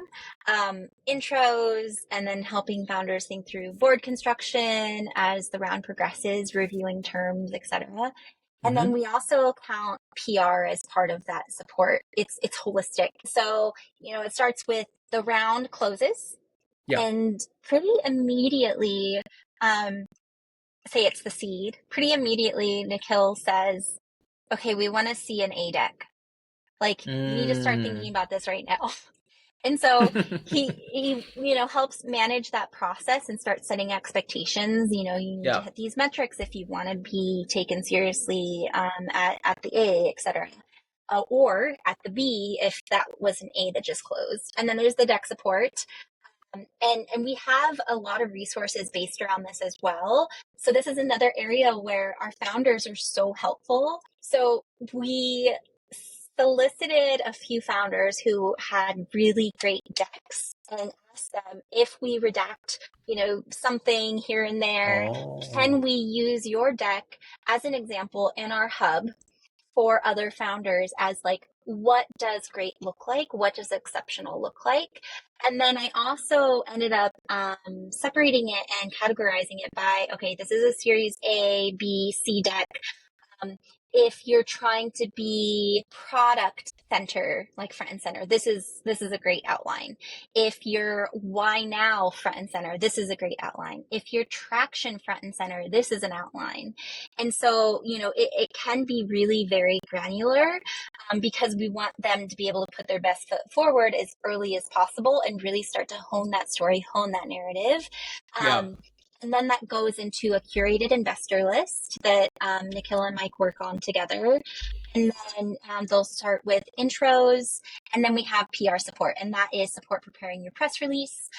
intros, and then helping founders think through board construction as the round progresses, reviewing terms, etc. And then we also count PR as part of that support. It's holistic. So, it starts with the round closes. Yeah. And pretty immediately, say it's the seed, pretty immediately Nikhil says, okay, we want to see an A deck. Like, you need to start thinking about this right now. And so he helps manage that process and start setting expectations. You need to hit these metrics if you want to be taken seriously at the A, et cetera. Or at the B if that was an A that just closed. And then there's the deck support. And we have a lot of resources based around this as well. So this is another area where our founders are so helpful. So we solicited a few founders who had really great decks and asked them if we redact, something here and there, can we use your deck as an example in our hub for other founders as like, what does great look like? What does exceptional look like? And then I also ended up separating it and categorizing it by, okay, this is a series A, B, C deck. If you're trying to be product center, like front and center, this is a great outline. If you're why now front and center, this is a great outline. If you're traction front and center, this is an outline. And so, it can be really very granular, because we want them to be able to put their best foot forward as early as possible and really start to hone that story, hone that narrative. Yeah. And then that goes into a curated investor list that Nikhil and Mike work on together. And then they'll start with intros. And then we have PR support. And that is support preparing your press release,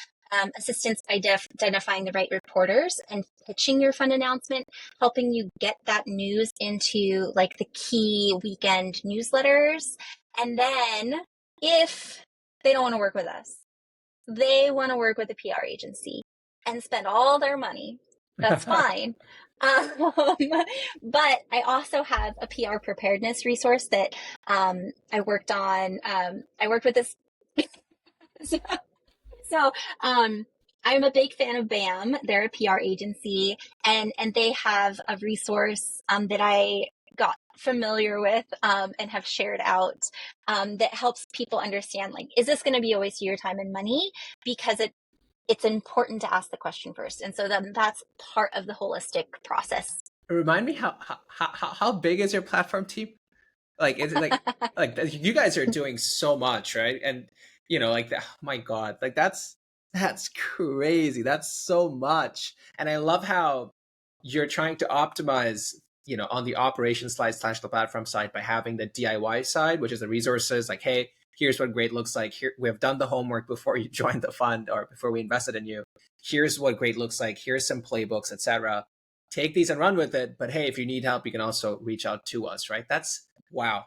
assistance by identifying the right reporters and pitching your fund announcement, helping you get that news into like the key weekend newsletters. And then if they don't want to work with us, they want to work with a PR agency and spend all their money, that's fine. But I also have a PR preparedness resource that I worked on. I worked with this. So I'm a big fan of BAM. They're a PR agency, and they have a resource that I got familiar with and have shared out that helps people understand, like, is this going to be a waste of your time and money? Because it's important to ask the question first. And so then that's part of the holistic process. Remind me how big is your platform team? Like, is it like you guys are doing so much, right? And like oh my God, like that's crazy. That's so much. And I love how you're trying to optimize, on the operations side / the platform side by having the DIY side, which is the resources. Like, hey, here's what great looks like. Here, we have done the homework before you joined the fund or before we invested in you. Here's what great looks like. Here's some playbooks, etc. Take these and run with it. But hey, if you need help, you can also reach out to us, right? That's wow.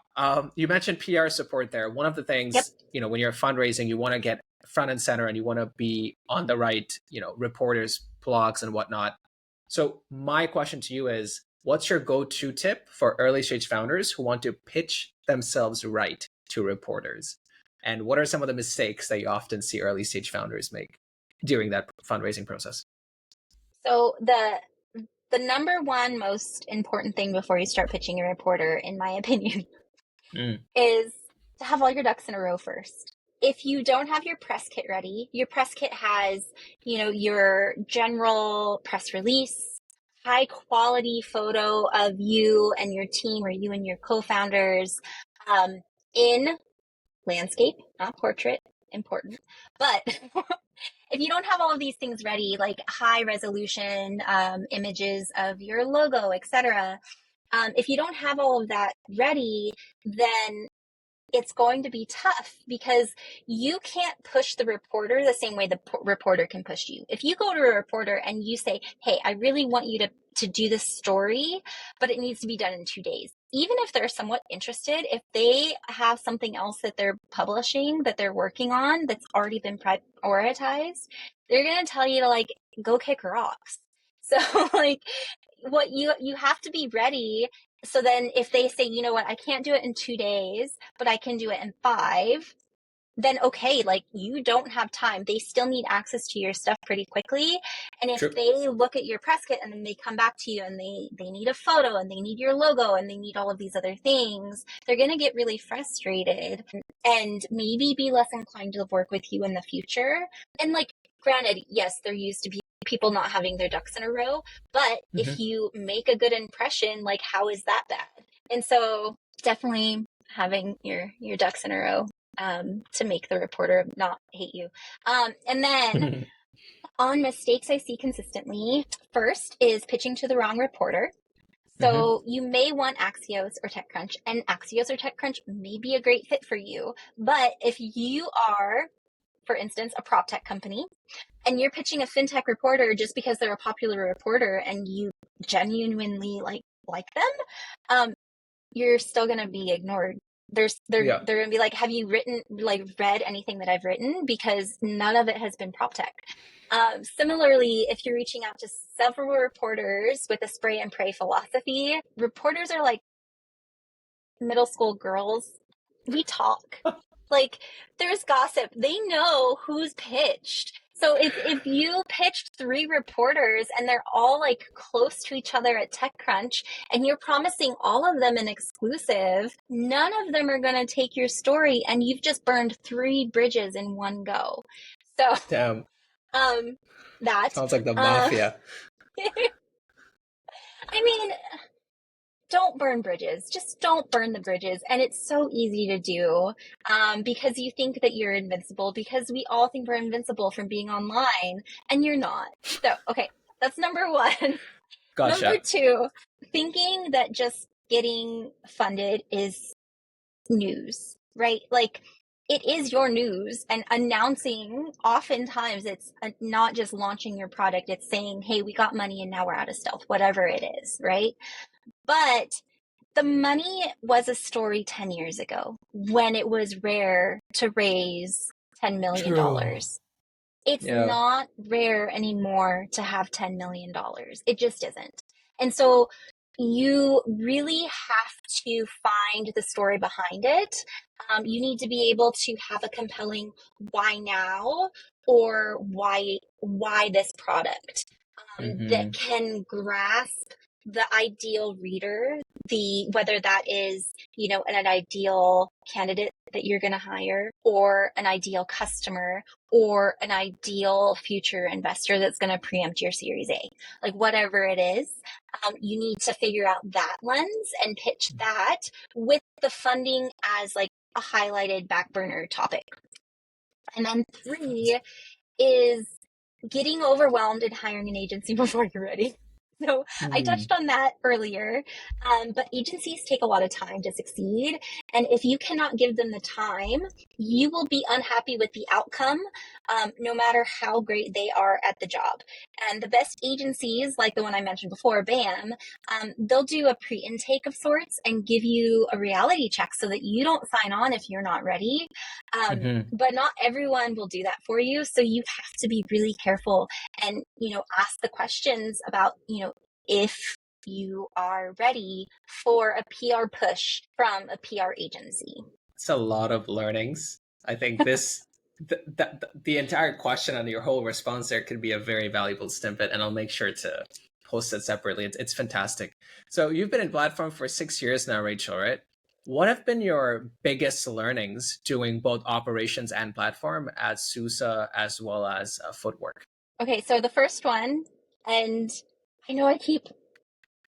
You mentioned PR support there. One of the things, Yep. When you're fundraising, you want to get front and center and you want to be on the right, reporters, blogs and whatnot. So my question to you is, what's your go-to tip for early stage founders who want to pitch themselves right to reporters? And what are some of the mistakes that you often see early stage founders make during that fundraising process? So the number one most important thing before you start pitching a reporter, in my opinion, is to have all your ducks in a row first. If you don't have your press kit ready, your press kit has, your general press release, high quality photo of you and your team or you and your co-founders in landscape, not portrait, important. But if you don't have all of these things ready, like high resolution images of your logo, etc., if you don't have all of that ready, then it's going to be tough because you can't push the reporter the same way the reporter can push you. If you go to a reporter and you say, hey, I really want you to do this story, but it needs to be done in 2 days. Even if they're somewhat interested, if they have something else that they're publishing, that they're working on, that's already been prioritized, they're going to tell you to like, go kick rocks. So like what you have to be ready. So then if they say, you know what, I can't do it in 2 days, but I can do it in 5, then okay, like you don't have time. They still need access to your stuff pretty quickly. And if True. they look at your press kit and then they come back to you and they need a photo and they need your logo and they need all of these other things, they're going to get really frustrated and maybe be less inclined to work with you in the future. And like, granted, yes, they're used to people not having their ducks in a row, but if you make a good impression, like how is that bad? And so definitely having your ducks in a row to make the reporter not hate you. And then on mistakes I see consistently, first is pitching to the wrong reporter. So you may want Axios or TechCrunch, and Axios or TechCrunch may be a great fit for you. But if you are, for instance, a prop tech company, and you're pitching a fintech reporter just because they're a popular reporter and you genuinely like them, you're still going to be ignored. They're going to be like, have you read anything that I've written? Because none of it has been prop tech. Similarly, if you're reaching out to several reporters with a spray and pray philosophy, reporters are like middle school girls. We talk. Like, there's gossip. They know who's pitched. So if you pitched three reporters and they're all like close to each other at TechCrunch and you're promising all of them an exclusive, none of them are going to take your story and you've just burned three bridges in one go. So, Damn, um, that, sounds like the uh, mafia. I mean, don't burn bridges. Just don't burn the bridges. And it's so easy to do because you think that you're invincible because we all think we're invincible from being online and you're not. So, okay, that's number one. Number Gotcha. two, thinking that just getting funded is news, right? Like it is your news and announcing, oftentimes it's not just launching your product, it's saying, hey, we got money and now we're out of stealth, whatever it is, right? But the money was a story 10 years ago when it was rare to raise $10 million. True. It's Yeah. not rare anymore to have $10 million. It just isn't. And so you really have to find the story behind it. You need to be able to have a compelling why now or why this product that Mm-hmm. can grasp the ideal reader, the whether that is, an ideal candidate that you're going to hire or an ideal customer or an ideal future investor that's going to preempt your Series A. Like whatever it is, you need to figure out that lens and pitch that with the funding as like a highlighted back burner topic. And then three is getting overwhelmed and hiring an agency before you're ready. So I Mm. touched on that earlier, but agencies take a lot of time to succeed. And if you cannot give them the time, you will be unhappy with the outcome, no matter how great they are at the job. And the best agencies, like the one I mentioned before, BAM, they'll do a pre-intake of sorts and give you a reality check so that you don't sign on if you're not ready. Mm-hmm. But not everyone will do that for you. So you have to be really careful and, ask the questions about, if you are ready for a PR push from a PR agency. It's a lot of learnings. I think the entire question and your whole response there could be a very valuable snippet, and I'll make sure to post it separately. It's fantastic. So you've been in platform for 6 years now, Rachel, right? What have been your biggest learnings doing both operations and platform at Susa as well as Footwork? Okay, so the first one, and I know I keep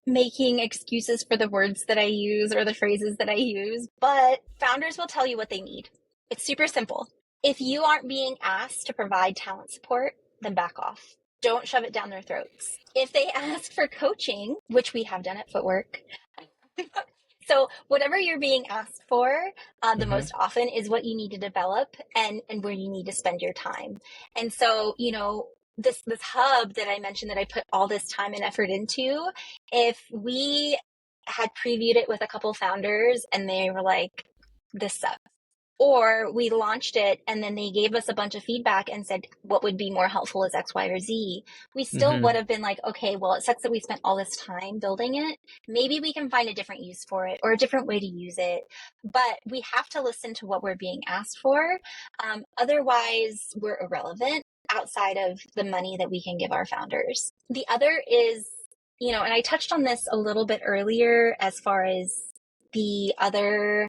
making excuses for the words that I use or the phrases that I use, but founders will tell you what they need. It's super simple. If you aren't being asked to provide talent support, then back off. Don't shove it down their throats. If they ask for coaching, which we have done at Footwork, so whatever you're being asked for, the Mm-hmm. most often is what you need to develop and where you need to spend your time. And so, this hub that I mentioned that I put all this time and effort into, if we had previewed it with a couple founders and they were like, this sucks, or we launched it and then they gave us a bunch of feedback and said what would be more helpful is X, Y, or Z, we still would Mm-hmm. have been like, okay, well, it sucks that we spent all this time building it. Maybe we can find a different use for it or a different way to use it. But we have to listen to what we're being asked for. Otherwise, we're irrelevant outside of the money that we can give our founders. The other is, and I touched on this a little bit earlier as far as the other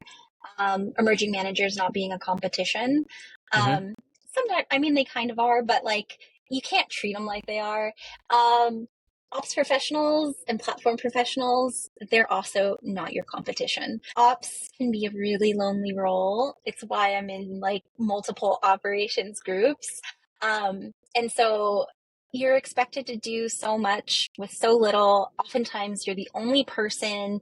emerging managers not being a competition. Mm-hmm. Sometimes, I mean, they kind of are, but like you can't treat them like they are. Ops professionals and platform professionals, they're also not your competition. Ops can be a really lonely role. It's why I'm in like multiple operations groups. And so you're expected to do so much with so little. Oftentimes, you're the only person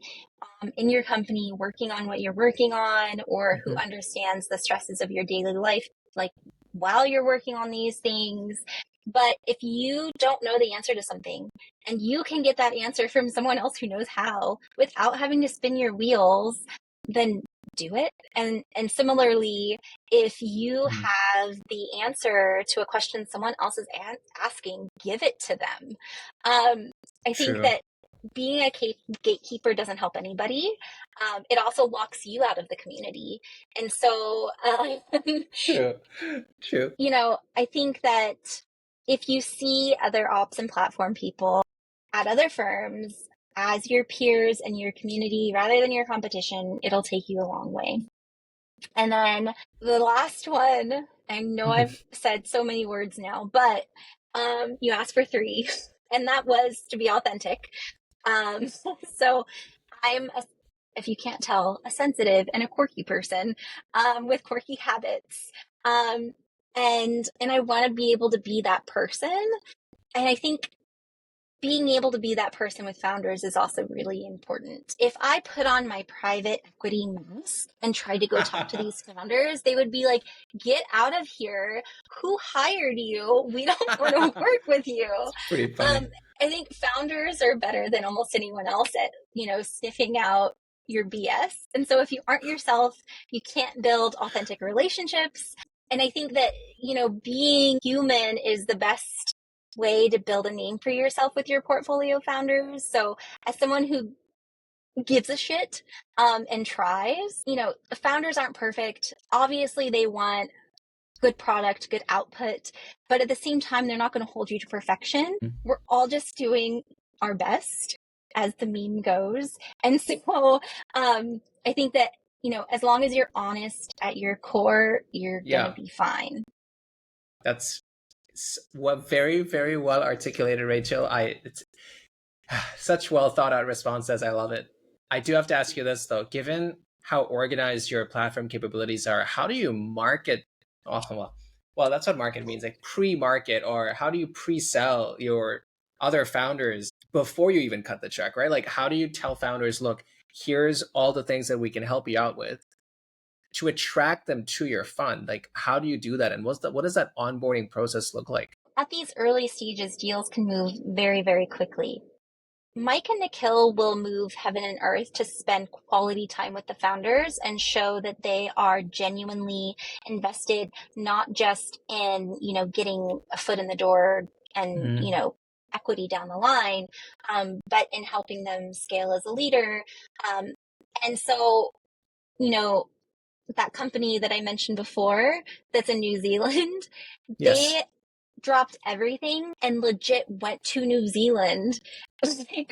in your company working on what you're working on or who Mm-hmm. understands the stresses of your daily life, like while you're working on these things. But if you don't know the answer to something and you can get that answer from someone else who knows how without having to spin your wheels, then do it. And similarly, if you Mm-hmm. have the answer to a question someone else is asking, give it to them. I think True. that being a gatekeeper doesn't help anybody. It also locks you out of the community. And so, True. True. I think that if you see other ops and platform people at other firms as your peers and your community rather than your competition, it'll take you a long way. And then the last one, I know I've said so many words now, but you asked for three, and that was to be authentic. So I'm, if you can't tell, a sensitive and a quirky person with quirky habits. And I want to be able to be that person. And I think being able to be that person with founders is also really important. If I put on my private equity mask and tried to go talk to these founders, they would be like, get out of here. Who hired you? We don't want to work with you. Pretty funny. I think founders are better than almost anyone else at, sniffing out your BS. And so if you aren't yourself, you can't build authentic relationships. And I think that, being human is the best way to build a name for yourself with your portfolio founders. So as someone who gives a shit and tries, the founders aren't perfect. Obviously they want good product, good output, but at the same time, they're not going to hold you to perfection. We're all just doing our best, as the meme goes. And so I think that, as long as you're honest at your core, you're going to be fine. That's very, very well articulated, Rachel. It's such well thought out responses. I love it. I do have to ask you this though, given how organized your platform capabilities are, how do you market? Oh, well, that's what market means, like pre-market, or how do you pre-sell your other founders before you even cut the check, right? Like, how do you tell founders, look, here's all the things that we can help you out with to attract them to your fund? Like, how do you do that? And what does that onboarding process look like? At these early stages, deals can move very, very quickly. Mike and Nikhil will move heaven and earth to spend quality time with the founders and show that they are genuinely invested, not just in, getting a foot in the door and, equity down the line, but in helping them scale as a leader. And so, that company that I mentioned before that's in New Zealand, they dropped everything and legit went to New Zealand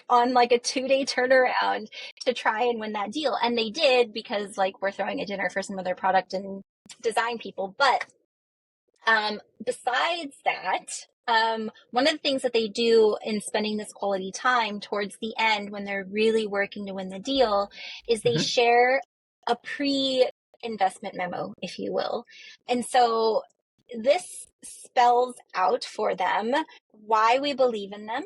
on a 2-day turnaround to try and win that deal. And they did, because we're throwing a dinner for some of their product and design people. But besides that, one of the things that they do in spending this quality time towards the end when they're really working to win the deal is they share a pre-investment memo, if you will. And so this spells out for them why we believe in them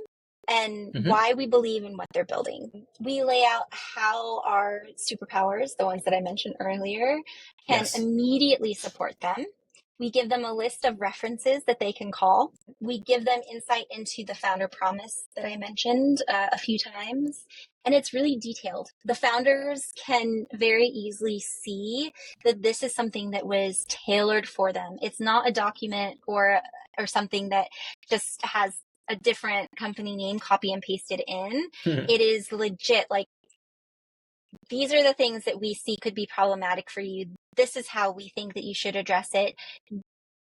and why we believe in what they're building. We lay out how our superpowers, the ones that I mentioned earlier, can immediately support them. We give them a list of references that they can call. We give them insight into the founder promise that I mentioned a few times. And it's really detailed. The founders can very easily see that this is something that was tailored for them. It's not a document or something that just has a different company name copy and pasted in. It is legit. These are the things that we see could be problematic for you. This is how we think that you should address it.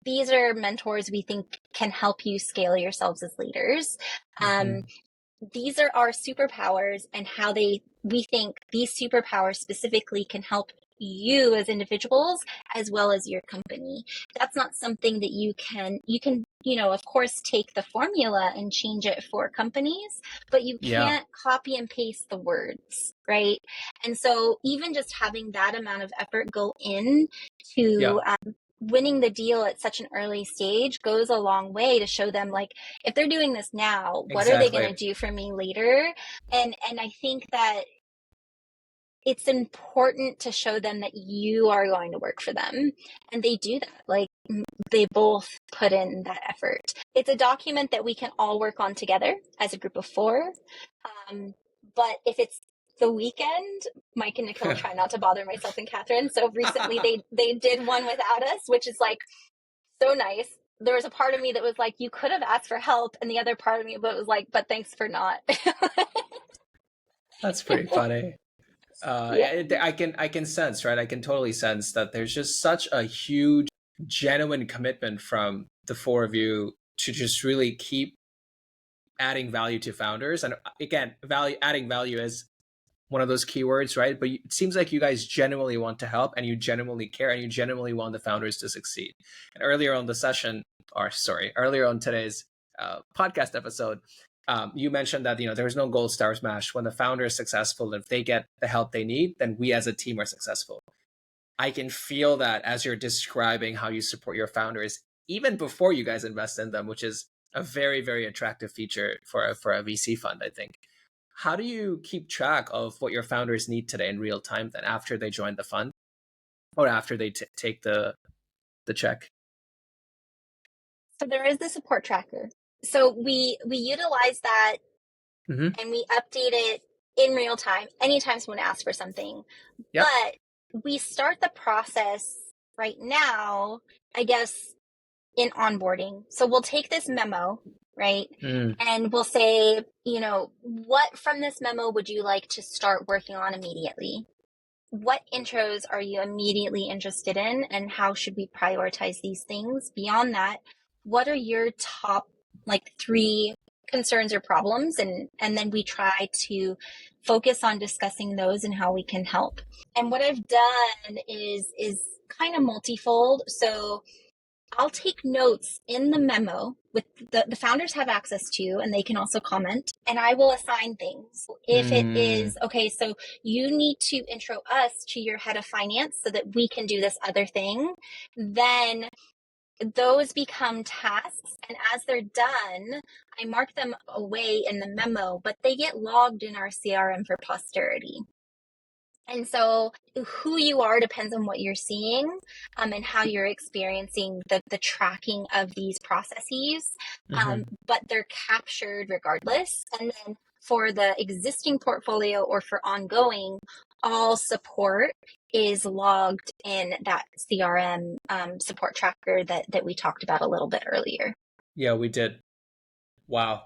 These are mentors we think can help you scale yourselves as leaders. These are our superpowers and how we think these superpowers specifically can help you as individuals as well as your company. That's not something that you can, of course, take the formula and change it for companies, but you can't copy and paste the words, right? And so even just having that amount of effort go in to winning the deal at such an early stage goes a long way to show them, if they're doing this now, what are they going to do for me later? And I think that it's important to show them that you are going to work for them. And they do that. They both put in that effort. It's a document that we can all work on together as a group of 4. But if it's the weekend, Mike and Nikhil try not to bother myself and Catherine. So recently they did one without us, which is so nice. There was a part of me that was you could have asked for help. And the other part of me was but thanks for not. That's pretty funny. I can sense, right? I can totally sense that there's just such a huge, genuine commitment from the 4 of you to just really keep adding value to founders. And again, adding value is one of those keywords, right? But it seems like you guys genuinely want to help, and you genuinely care, and you genuinely want the founders to succeed. And earlier on the session, or sorry, earlier on today's podcast episode, you mentioned that there's no gold stars match. When the founder is successful, if they get the help they need, then we as a team are successful. I can feel that as you're describing how you support your founders, even before you guys invest in them, which is a very, very attractive feature for a VC fund, I think. How do you keep track of what your founders need today in real time then after they join the fund or after they take the check? So there is the support tracker. So we utilize that and we update it in real time anytime someone asks for something. Yep. But we start the process right now, I guess, in onboarding. So we'll take this memo, right? And we'll say, what from this memo would you like to start working on immediately? What intros are you immediately interested in, and how should we prioritize these things? Beyond that, what are your top 3 concerns or problems? And then we try to focus on discussing those and how we can help. And what I've done is kind of multifold. So I'll take notes in the memo with the founders have access to, and they can also comment, and I will assign things. If it is, okay, so you need to intro us to your head of finance so that we can do this other thing, then those become tasks. And as they're done, I mark them away in the memo, but they get logged in our CRM for posterity. And so who you are depends on what you're seeing and how you're experiencing the tracking of these processes, but they're captured regardless. And then for the existing portfolio or for ongoing, all support is logged in that CRM support tracker that we talked about a little bit earlier. Yeah, we did. Wow.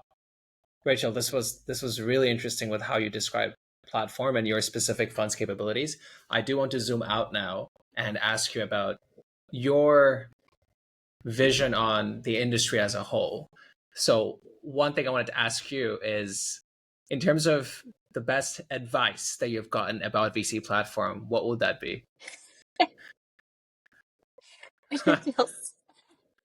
Rachel, this was really interesting with how you described platform and your specific funds capabilities. I do want to zoom out now and ask you about your vision on the industry as a whole. So one thing I wanted to ask you is, in terms of the best advice that you've gotten about VC platform, what would that be?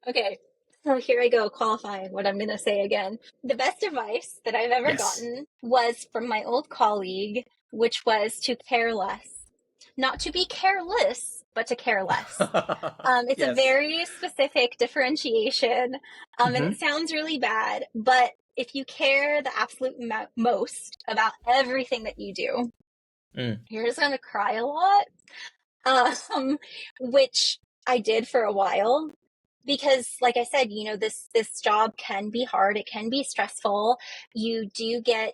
Okay, so here I go, qualifying what I'm going to say again. The best advice that I've ever gotten was from my old colleague, which was to care less. Not to be careless, but to care less. It's a very specific differentiation, and it sounds really bad, but if you care the absolute most about everything that you do, you're just going to cry a lot, which I did for a while. Because like I said, this job can be hard. It can be stressful. You do get,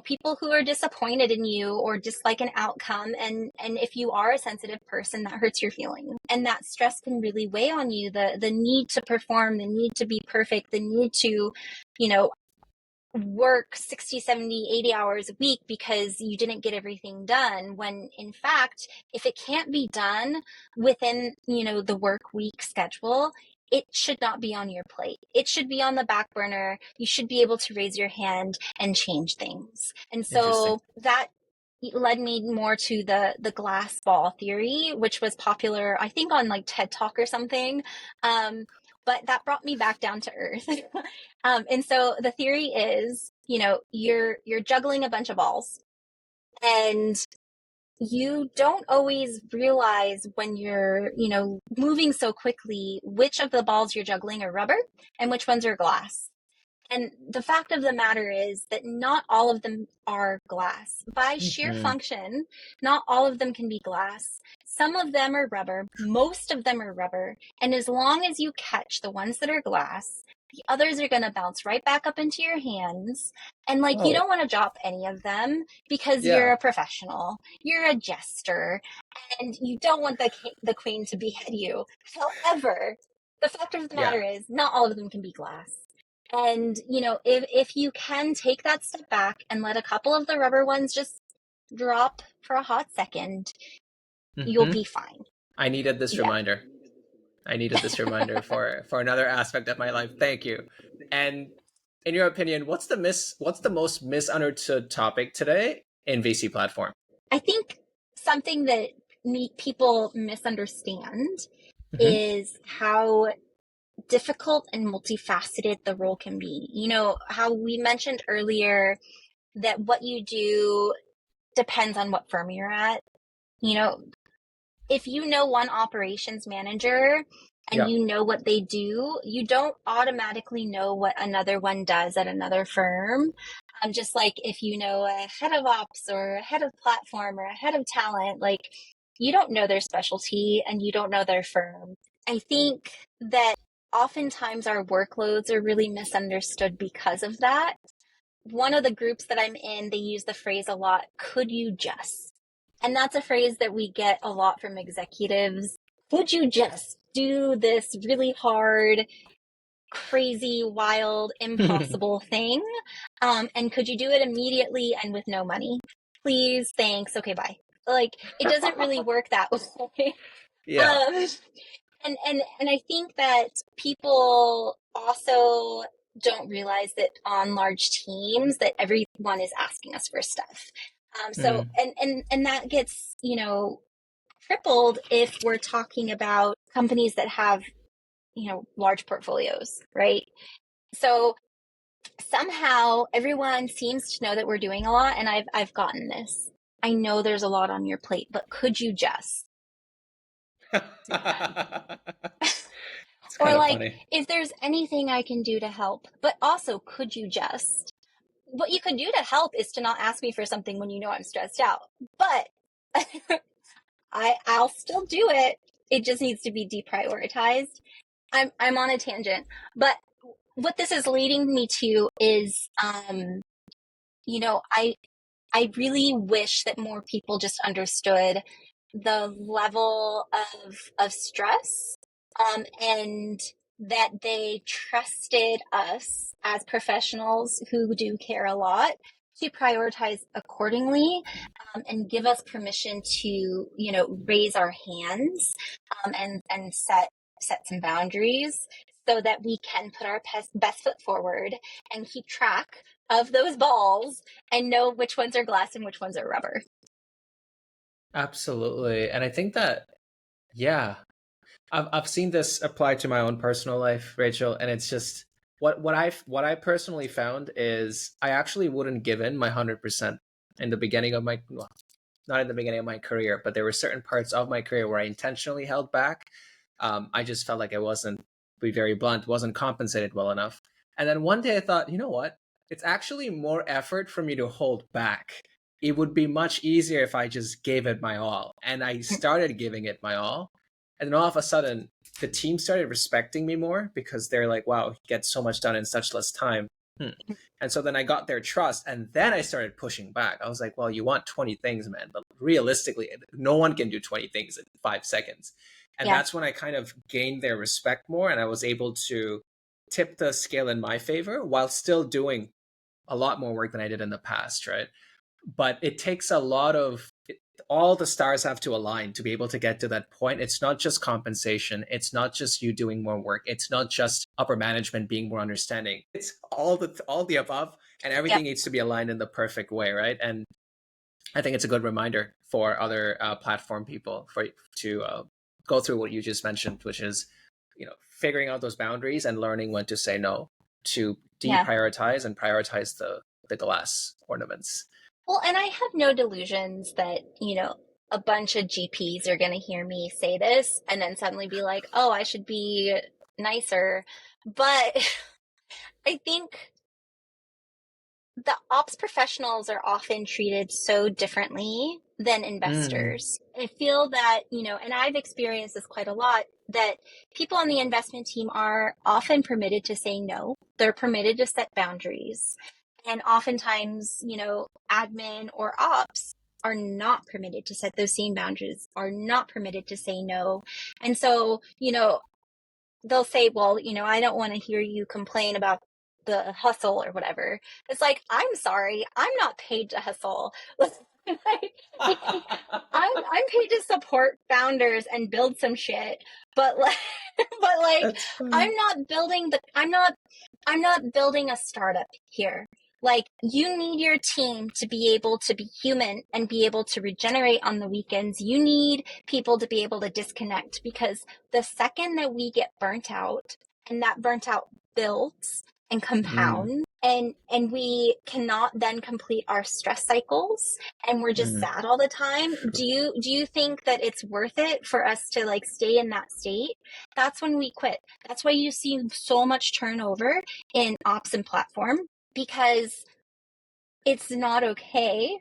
people who are disappointed in you or dislike an outcome. And if you are a sensitive person, that hurts your feelings. And that stress can really weigh on you. The need to perform, the need to be perfect, the need to, work 60, 70, 80 hours a week because you didn't get everything done, when in fact, if it can't be done within, the work week schedule, it should not be on your plate. It should be on the back burner. You should be able to raise your hand and change things. And so that led me more to the glass ball theory, which was popular, I think, on TED Talk or something. But that brought me back down to earth. And so the theory is, you're juggling a bunch of balls, and you don't always realize when you're, moving so quickly, which of the balls you're juggling are rubber and which ones are glass. And the fact of the matter is that not all of them are glass. By sheer function, not all of them can be glass. Some of them are rubber. Most of them are rubber. And as long as you catch the ones that are glass, the others are going to bounce right back up into your hands. And you don't want to drop any of them because you're a professional. You're a jester. And you don't want the queen to behead you. However, the fact of the matter is not all of them can be glass. And, if you can take that step back and let a couple of the rubber ones just drop for a hot second, you'll be fine. I needed this reminder. I needed this reminder for another aspect of my life. Thank you. And in your opinion, what's the most misunderstood topic today in VC platform? I think something that people misunderstand Hmm. is how difficult and multifaceted the role can be. You know, how we mentioned earlier that what you do depends on what firm you're at. You know, if you know one operations manager and Yeah. you know what they do, you don't automatically know what another one does at another firm. Just like if you know a head of ops or a head of platform or a head of talent, like you don't know their specialty and you don't know their firm. I think that oftentimes our workloads are really misunderstood because of that. One of the groups that I'm in, they use the phrase a lot, could you just? And that's a phrase that we get a lot from executives. Could you just do this really hard, crazy, wild, impossible thing? And could you do it immediately and with no money? Please, thanks, okay, bye. Like, it doesn't really work that way. Yeah. Um, and I think that people also don't realize that on large teams that everyone is asking us for stuff. So Mm. and that gets, tripled if we're talking about companies that have, large portfolios, right? So somehow everyone seems to know that we're doing a lot, and I've gotten this. I know there's a lot on your plate, but could you just? It's Or kind of like, funny. if there's anything I can do to help, but also, could you just? What you could do to help is to not ask me for something when you know I'm stressed out. But I'll still do it. It just needs to be deprioritized. I'm on a tangent, but what this is leading me to is, you know, I I really wish that more people just understood the level of stress, and that they trusted us as professionals who do care a lot to prioritize accordingly, and give us permission to, raise our hands, and set some boundaries so that we can put our best foot forward and keep track of those balls and know which ones are glass and which ones are rubber. Absolutely. And I think that, yeah, I've seen this apply to my own personal life, Rachel, and it's just what I personally found is I actually wouldn't give in my 100% in the beginning of my, well, not in the beginning of my career, but there were certain parts of my career where I intentionally held back. I just felt like I wasn't, to be very blunt, wasn't compensated well enough. And then one day I thought, you know what? It's actually more effort for me to hold back. It would be much easier if I just gave it my all. And I started giving it my all. And then all of a sudden, the team started respecting me more because they're like, wow, he gets so much done in such less time. Hmm. And so then I got their trust, and then I started pushing back. I was like, well, you want 20 things, man, but realistically, no one can do 20 things in 5 seconds. And Yeah. that's when I kind of gained their respect more, and I was able to tip the scale in my favor while still doing a lot more work than I did in the past, right? But it takes a lot of all the stars have to align to be able to get to that point. It's not just compensation, it's not just you doing more work, it's not just upper management being more understanding. It's all the above, and Yep. everything needs to be aligned in the perfect way, right? And I think it's a good reminder for other platform people to go through what you just mentioned, which is, figuring out those boundaries and learning when to say no, to Yeah. deprioritize and prioritize the glass ornaments. Well, and I have no delusions that, a bunch of GPs are going to hear me say this and then suddenly be like, oh, I should be nicer. But I think the ops professionals are often treated so differently than Mm. investors. I feel that, and I've experienced this quite a lot, that people on the investment team are often permitted to say no. They're permitted to set boundaries. And oftentimes, admin or ops are not permitted to set those same boundaries, are not permitted to say no. And so, they'll say, well, I don't want to hear you complain about the hustle or whatever. It's like, I'm sorry, I'm not paid to hustle. Like, I'm paid to support founders and build some shit, but like, but like, That's funny. I'm not building a startup here. Like, you need your team to be able to be human and be able to regenerate on the weekends. You need people to be able to disconnect, because the second that we get burnt out, and that burnt out builds and Mm, compounds, and we cannot then complete our stress cycles, and we're just mm, sad all the time, true. do you think that it's worth it for us to like stay in that state? That's when we quit. That's why you see so much turnover in ops and platform, because it's not okay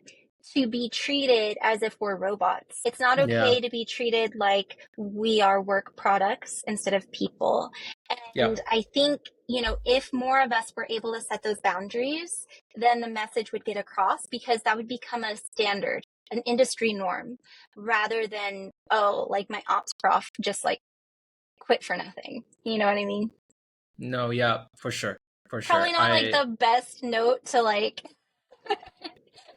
to be treated as if we're robots. It's not Yeah. okay to be treated like we are work products instead of people. Yeah. And I think, if more of us were able to set those boundaries, then the message would get across, because that would become a standard, an industry norm, rather than, oh, like my ops prof just like quit for nothing. You know what I mean? No, yeah, for sure. For Probably sure. not like the best note to like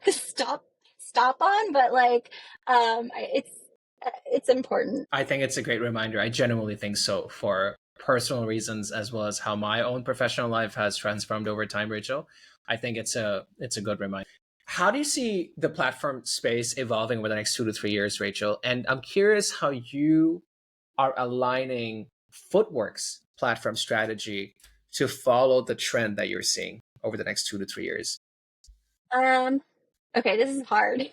stop stop on, but like it's important. I think it's a great reminder. I genuinely think so, for personal reasons as well as how my own professional life has transformed over time, Rachel. I think it's a good reminder. How do you see the platform space evolving over the next 2 to 3 years, Rachel? And I'm curious how you are aligning Footwork's platform strategy to follow the trend that you're seeing over the next 2 to 3 years. Um okay, this is hard.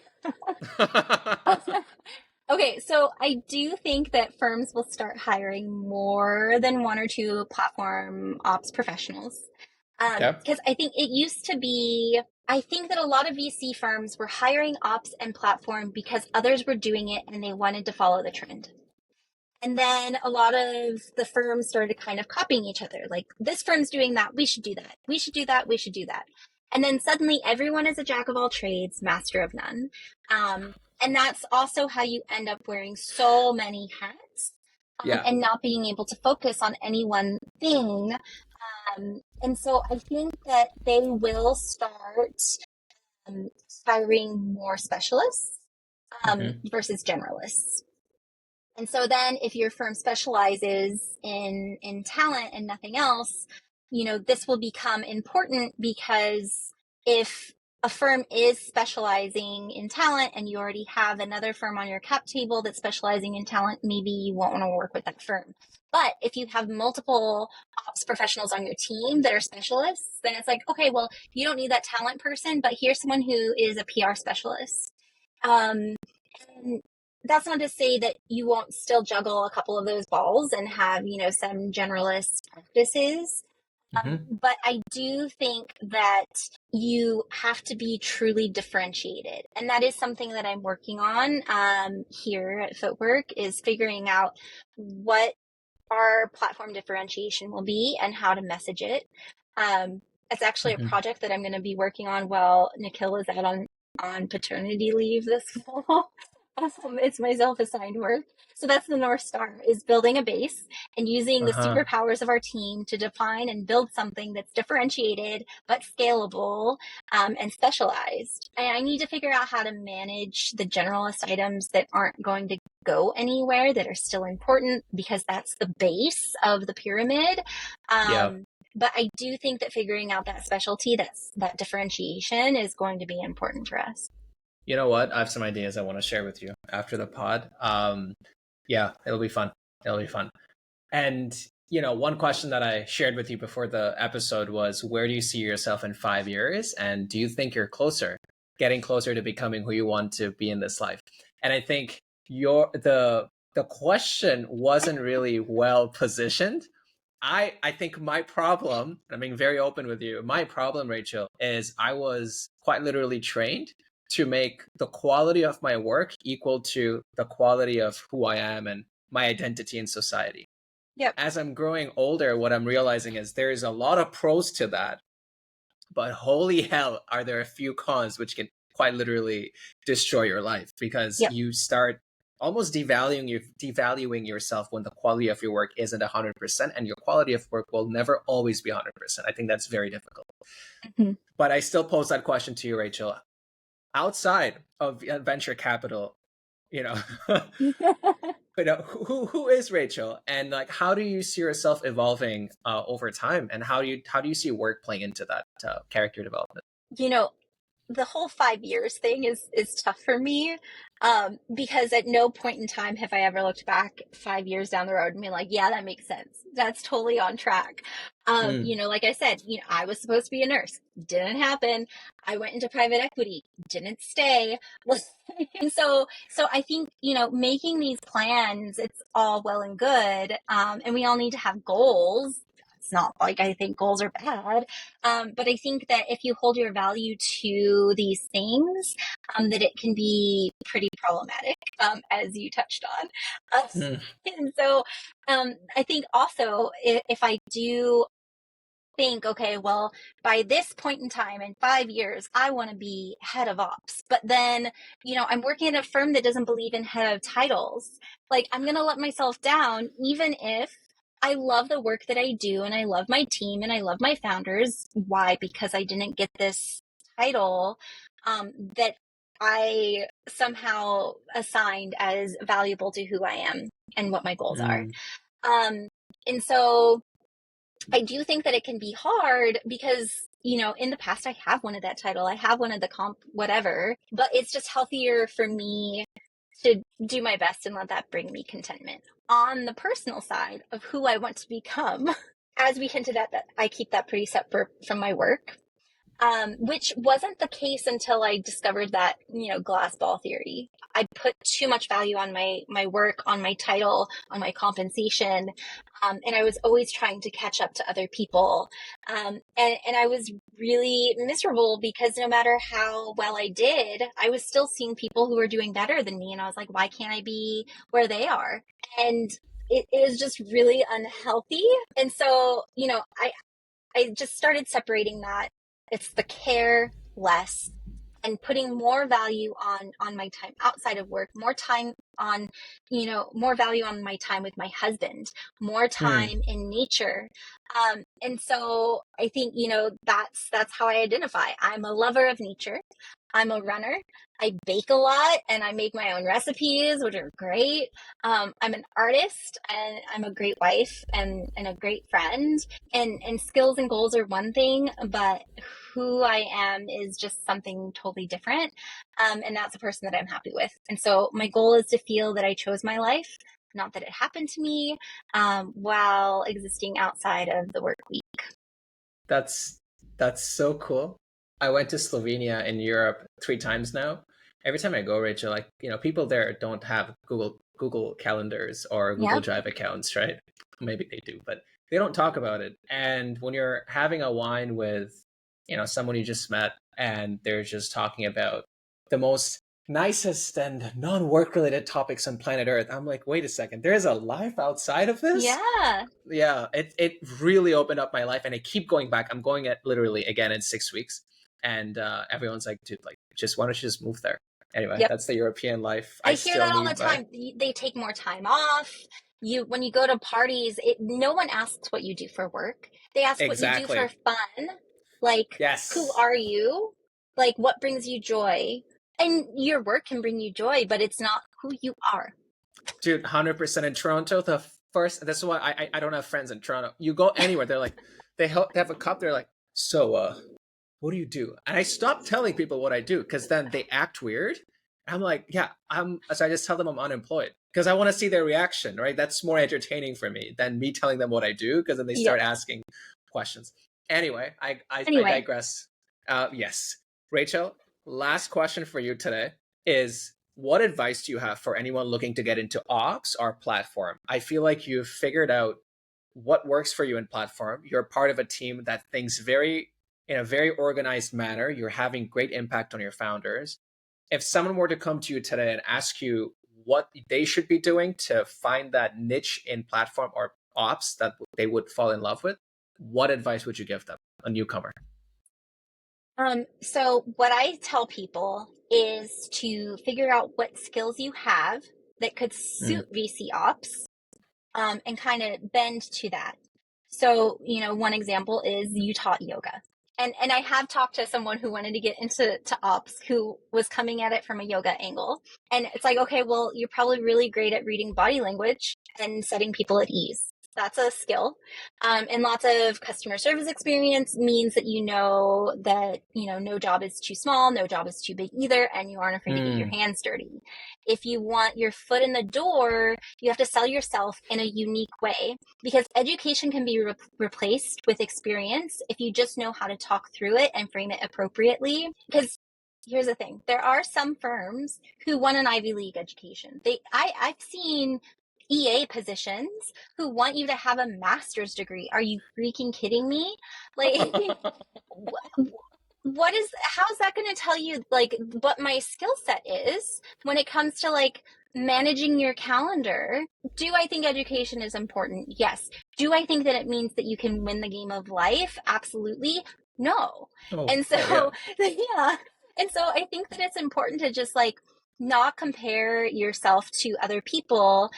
Okay, so I do think that firms will start hiring more than one or two platform ops professionals. Okay. Because I think it used to be, I think that a lot of VC firms were hiring ops and platform because others were doing it and they wanted to follow the trend. And then a lot of the firms started kind of copying each other. Like, this firm's doing that, we should do that. We should do that, we should do that. And then suddenly everyone is a jack of all trades, master of none. And that's also how you end up wearing so many hats, Yeah. and not being able to focus on any one thing. And so I think that they will start hiring more specialists Hmm. versus generalists. And so then if your firm specializes in talent and nothing else, this will become important, because if a firm is specializing in talent and you already have another firm on your cap table that's specializing in talent, maybe you won't want to work with that firm. But if you have multiple ops professionals on your team that are specialists, then it's like, okay, well, you don't need that talent person, but here's someone who is a PR specialist. And that's not to say that you won't still juggle a couple of those balls and have, some generalist practices. Hmm. But I do think that you have to be truly differentiated. And that is something that I'm working on here at Footwork, is figuring out what our platform differentiation will be and how to message it. It's actually a Hmm. project that I'm going to be working on while Nikhil is out on paternity leave this fall. It's my self-assigned work. So that's the North Star, is building a base and using the Uh-huh. superpowers of our team to define and build something that's differentiated but scalable, and specialized. And I need to figure out how to manage the generalist items that aren't going to go anywhere, that are still important, because that's the base of the pyramid. Yeah. But I do think that figuring out that specialty, that differentiation, is going to be important for us. You know what? I have some ideas I want to share with you after the pod. Yeah, it'll be fun. It'll be fun. And one question that I shared with you before the episode was, where do you see yourself in 5 years? And do you think you're getting closer to becoming who you want to be in this life? And I think the question wasn't really well positioned. I think my problem, I'm being very open with you, my problem, Rachel, is I was quite literally trained to make the quality of my work equal to the quality of who I am and my identity in society. Yep. As I'm growing older, what I'm realizing is there's a lot of pros to that, but holy hell, are there a few cons which can quite literally destroy your life, because Yep. you start almost devaluing yourself when the quality of your work isn't 100%, and your quality of work will never always be 100%. I think that's very difficult. Mhm. But I still pose that question to you, Rachel. outside of venture capital, you know, who is Rachel, and like how do you see yourself evolving over time, and how do you see work playing into that character development? You know, the whole 5 years thing is tough for me, because at no point in time have I ever looked back 5 years down the road and been like, yeah, that makes sense. That's totally on track. Mm, Like I said, I was supposed to be a nurse. Didn't happen. I went into private equity. Didn't stay. And so I think, making these plans, it's all well and good. And we all need to have goals. It's not like I think goals are bad. But I think that if you hold your value to these things, that it can be pretty problematic, as you touched on. Uh, mm, and so I think also if I do think, okay, well, by this point in time, in 5 years, I want to be head of ops. But then, I'm working at a firm that doesn't believe in head of titles. Like, I'm going to let myself down, even if I love the work that I do and I love my team and I love my founders. Why? Because I didn't get this title, that I somehow assigned as valuable to who I am and what my goals are. mm, Um, and so I do think that it can be hard because, in the past, I have wanted that title. I have wanted the comp, whatever, but it's just healthier for me to do my best and let that bring me contentment. On the personal side of who I want to become, as we hinted at, that I keep that pretty separate from my work, which wasn't the case until I discovered that, glass ball theory. I put too much value on my work, on my title, on my compensation. And I was always trying to catch up to other people. And I was really miserable because no matter how well I did, I was still seeing people who were doing better than me. And I was like, why can't I be where they are? And it is just really unhealthy. And so, I just started separating that. It's the care less and putting more value on my time outside of work, more time on, more value on my time with my husband, more mm. time in nature. And so I think, that's how I identify. I'm a lover of nature. I'm a runner. I bake a lot and I make my own recipes, which are great. I'm an artist and I'm a great wife and a great friend. And skills and goals are one thing, but who I am is just something totally different. And that's a person that I'm happy with. And so my goal is to feel that I chose my life, not that it happened to me, while existing outside of the work week. That's that's so cool. I went to Slovenia in Europe 3 times now. Every time I go, Rachel, like people there don't have Google calendars or Google Yeah. Drive accounts, right? Maybe they do, but they don't talk about it. And when you're having a wine with someone you just met, and they're just talking about the most nicest and non-work related topics on planet Earth, I'm like, wait a second, there is a life outside of this? Yeah. Yeah, it really opened up my life, and I keep going back. I'm going at literally again in 6 weeks, and everyone's like, dude, like, just why don't you just move there? Anyway, Yep. that's the European life. I I hear still that all the need my time. They take more time off. When you go to parties, no one asks what you do for work. They ask what you do for exactly. fun. Like, who Yes, are you? Like, what brings you joy? And your work can bring you joy, but it's not who you are. dude, 100% in Toronto. The first, that's why I don't have friends in Toronto. You go anywhere, they're like, they have a cup. They're like, so what do you do? And I stopped telling people what I do because then they act weird. I'm like, yeah, so I just tell them I'm unemployed because I want to see their reaction, right? That's more entertaining for me than me telling them what I do, because then they Yep. start asking questions. Anyway, I Anyway, digress. Yes, Rachel, last question for you today is, what advice do you have for anyone looking to get into ops or platform? I feel like you've figured out what works for you in platform. You're part of a team that thinks in a very organized manner. You're having great impact on your founders. If someone were to come to you today and ask you what they should be doing to find that niche in platform or ops that they would fall in love with, what advice would you give them, a newcomer? so what I tell people is to figure out what skills you have that could Mm, suit VC ops, and kind of bend to that. So, one example is you taught yoga. And I have talked to someone who wanted to get into ops who was coming at it from a yoga angle. And it's like, okay, well, you're probably really great at reading body language and setting people at ease. That's a skill. And lots of customer service experience means that no job is too small, no job is too big either, and you aren't afraid to get your hands dirty. If you want your foot in the door, you have to sell yourself in a unique way, because education can be replaced with experience if you just know how to talk through it and frame it appropriately. Because here's the thing, there are some firms who want an Ivy League education. I've seen EA positions who want you to have a master's degree. Are you freaking kidding me? Like, how's that going to tell you like what my skill set is when it comes to like managing your calendar? Do I think education is important? Yes. Do I think that it means that you can win the game of life? Absolutely. No. And so, yeah. And so I think that it's important to just like not compare yourself to other people,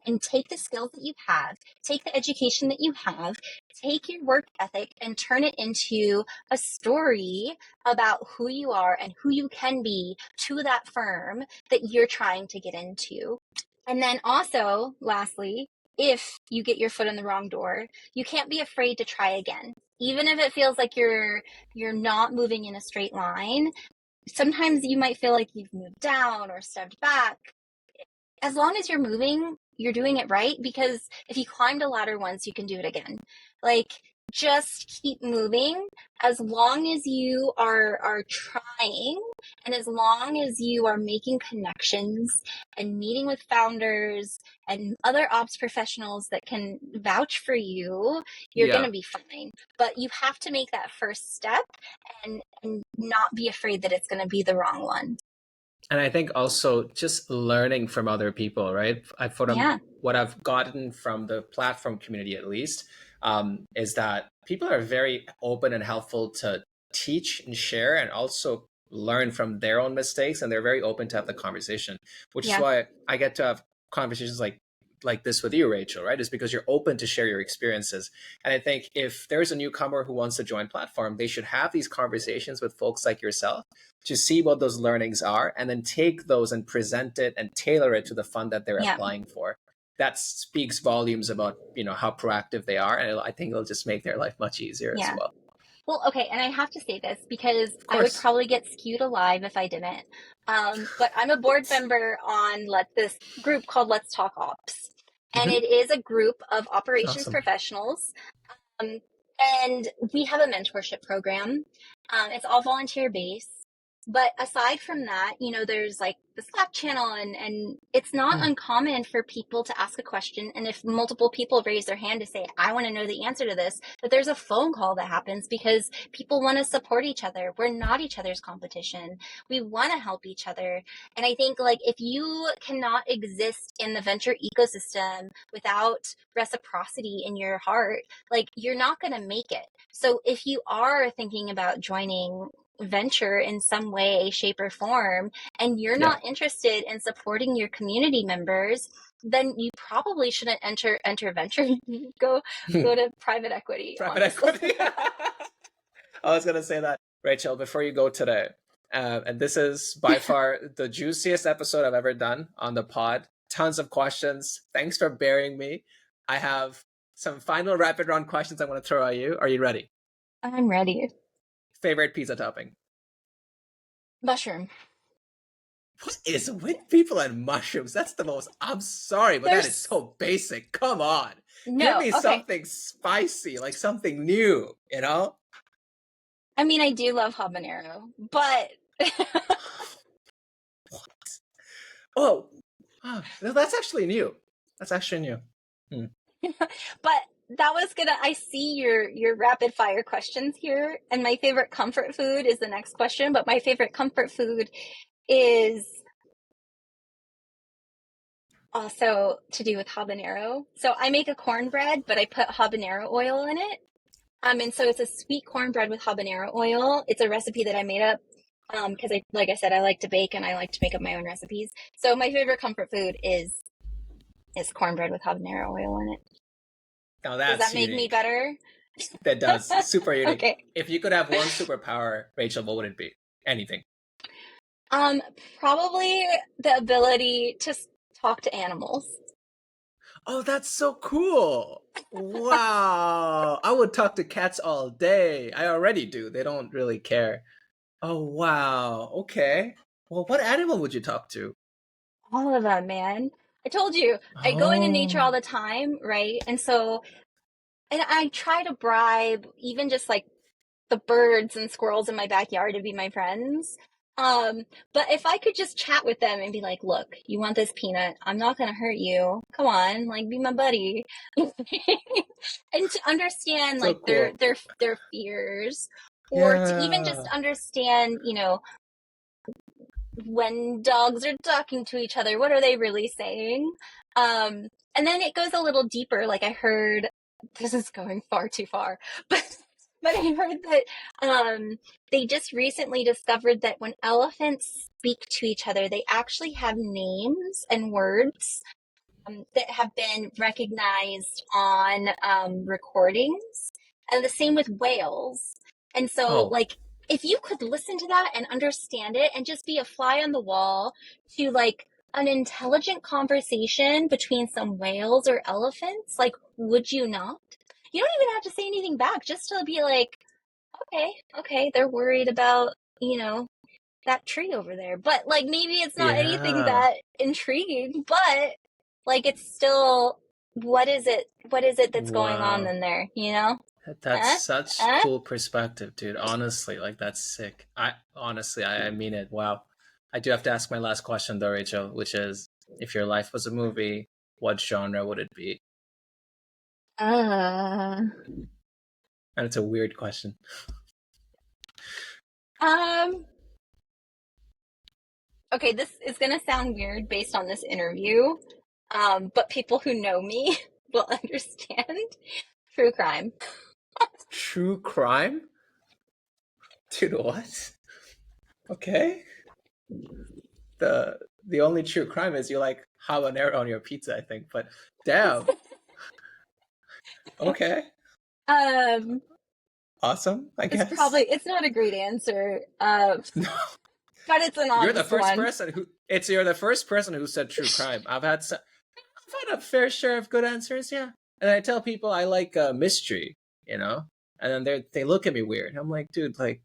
and take the skills that you have, take the education that you have, take your work ethic and turn it into a story about who you are and who you can be to that firm that you're trying to get into. And then also, lastly, if you get your foot in the wrong door, you can't be afraid to try again. Even if it feels like you're not moving in a straight line, sometimes you might feel like you've moved down or stepped back. As long as you're moving, you're doing it right, because if you climbed a ladder once, you can do it again. Like, just keep moving. As long as you are trying, and as long as you are making connections and meeting with founders and other ops professionals that can vouch for you, you're going to be fine. But you have to make that first step and not be afraid that it's going to be the wrong one. And I think also just learning from other people, right? What I've gotten from the platform community, at least, is that people are very open and helpful to teach and share, and also learn from their own mistakes. And they're very open to have the conversation, which is why I get to have conversations like this with you, Rachel, right? Is because you're open to share your experiences. And I think if there's a newcomer who wants to join platform, they should have these conversations with folks like yourself to see what those learnings are, and then take those and present it and tailor it to the fund that they're applying for. That speaks volumes about, how proactive they are. And I think it'll just make their life much easier as well. Well, okay, and I have to say this because I would probably get skewed alive if I didn't. But I'm a board member on this group called Let's Talk Ops. And it is a group of operations professionals. And we have a mentorship program. It's all volunteer based. But aside from that, there's like the Slack channel, and it's not uncommon for people to ask a question. And if multiple people raise their hand to say, I want to know the answer to this, that there's a phone call that happens because people want to support each other. We're not each other's competition. We want to help each other. And I think like if you cannot exist in the venture ecosystem without reciprocity in your heart, like you're not going to make it. So if you are thinking about joining venture in some way, shape, or form, and you're not interested in supporting your community members, then you probably shouldn't enter venture. go to private equity. Equity. I was gonna say that, Rachel, before you go today, and this is by far the juiciest episode I've ever done on the pod. Tons of questions. Thanks for bearing me. I have some final rapid round questions I want to throw at you. Are you ready? I'm ready. Favorite pizza topping? Mushroom. What is with people and mushrooms? That's the most, I'm sorry, but that is so basic. Come on. No, give me something spicy, like something new, I mean, I do love habanero, but what? That's actually new. But that was I see your rapid fire questions here, and my favorite comfort food is the next question, but my favorite comfort food is also to do with habanero. So I make a cornbread, but I put habanero oil in it. And so it's a sweet cornbread with habanero oil. It's a recipe that I made up because like I said, I like to bake and I like to make up my own recipes. So my favorite comfort food is cornbread with habanero oil in it. Now does that make me better? That does. Super unique. Okay. If you could have one superpower, Rachel, what would it be? Anything. Um, Probably the ability to talk to animals. Oh, that's so cool. Wow. I would talk to cats all day. I already do. They don't really care. Oh, wow. Okay. Well, what animal would you talk to? All of them, man. I told you, I go into nature all Oh, the time, right? And I try to bribe even just like the birds and squirrels in my backyard to be my friends. But if I could just chat with them and be like, look, you want this peanut? I'm not gonna hurt you. Come on, like be my buddy. And to understand so like cool. their fears, or to even just Yeah. understand, when dogs are talking to each other, what are they really saying? And then it goes a little deeper. Like I heard, this is going far too far, but I heard that they just recently discovered that when elephants speak to each other, they actually have names and words that have been recognized on recordings, and the same with whales. And so, Oh, like, if you could listen to that and understand it and just be a fly on the wall to like an intelligent conversation between some whales or elephants, like, would you not? You don't even have to say anything back, just to be like, okay, they're worried about, that tree over there. But like maybe it's not anything yeah. that intriguing, but like it's still, what is it that's going on Wow. in there, you know? That's Eh? such Eh? cool perspective, dude. Honestly, like that's sick. I mean it. Wow. I do have to ask my last question though, Rachel, which is if your life was a movie, what genre would it be? Uh, And it's a weird question. um, okay, this is gonna sound weird based on this interview. But people who know me will understand. True crime. True crime? Dude, what? Okay. The only true crime is you like habanero on your pizza, I think. But damn. Okay. Um, Awesome, I guess. it's not a great answer. No. But it's an You're the honest first one. person who it's you're the first person who said true crime. I've had a fair share of good answers, yeah. And I tell people I like mystery, you know, and then they look at me weird. I'm like, dude, like,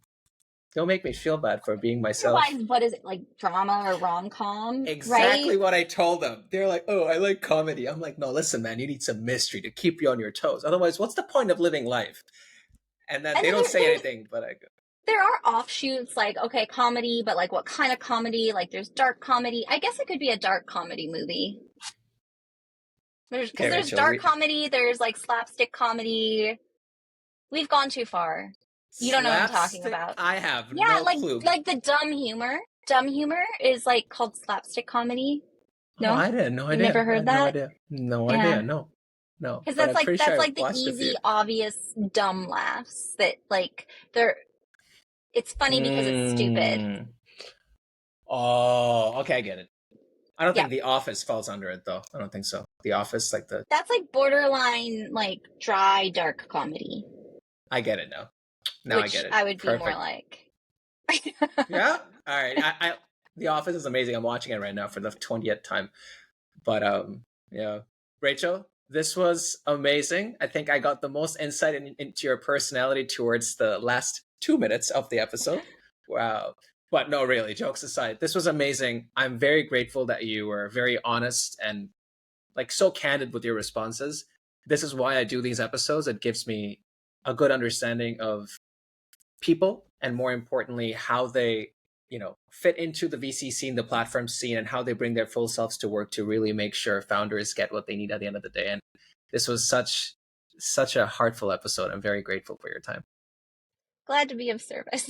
don't make me feel bad for being myself. Otherwise, what is it, like drama or rom-com, right? Exactly what I told them. They're like, oh, I like comedy. I'm like, no, listen, man, you need some mystery to keep you on your toes. Otherwise, what's the point of living life? And then And they then don't say anything, but I go, there are offshoots, like, okay, comedy, but like what kind of comedy? Like there's dark comedy. I guess it could be a dark comedy movie. okay, There's Rachel, dark comedy, there's like slapstick comedy. We've gone too far. You don't know what I'm talking slapstick. about. I have Yeah, no clue. like the dumb humor. Dumb humor is like called slapstick comedy. Oh, No? I did no You idea. never I heard had no that? idea. No idea. Yeah. No, no. Because But I'm pretty that's sure I like the watched a easy, few. obvious, dumb laughs that like they're. It's funny because it's stupid. Mm. Oh, okay, I get it. I don't Yeah, think The Office falls under it though. I don't think so. The Office, like the that's like borderline, like dry, dark comedy, I get it now. Now I which get it. I would be more Perfect. like. Yeah. All right. The Office is amazing. I'm watching it right now for the 20th time. But yeah, Rachel, this was amazing. I think I got the most insight into your personality towards the last 2 minutes of the episode. Wow. But no, really, jokes aside, this was amazing. I'm very grateful that you were very honest and like so candid with your responses. This is why I do these episodes. It gives me a good understanding of people and more importantly how they fit into the VC scene, the platform scene, and how they bring their full selves to work to really make sure founders get what they need at the end of the day. And this was such a heartful episode. I'm very grateful for your time. Glad to be of service.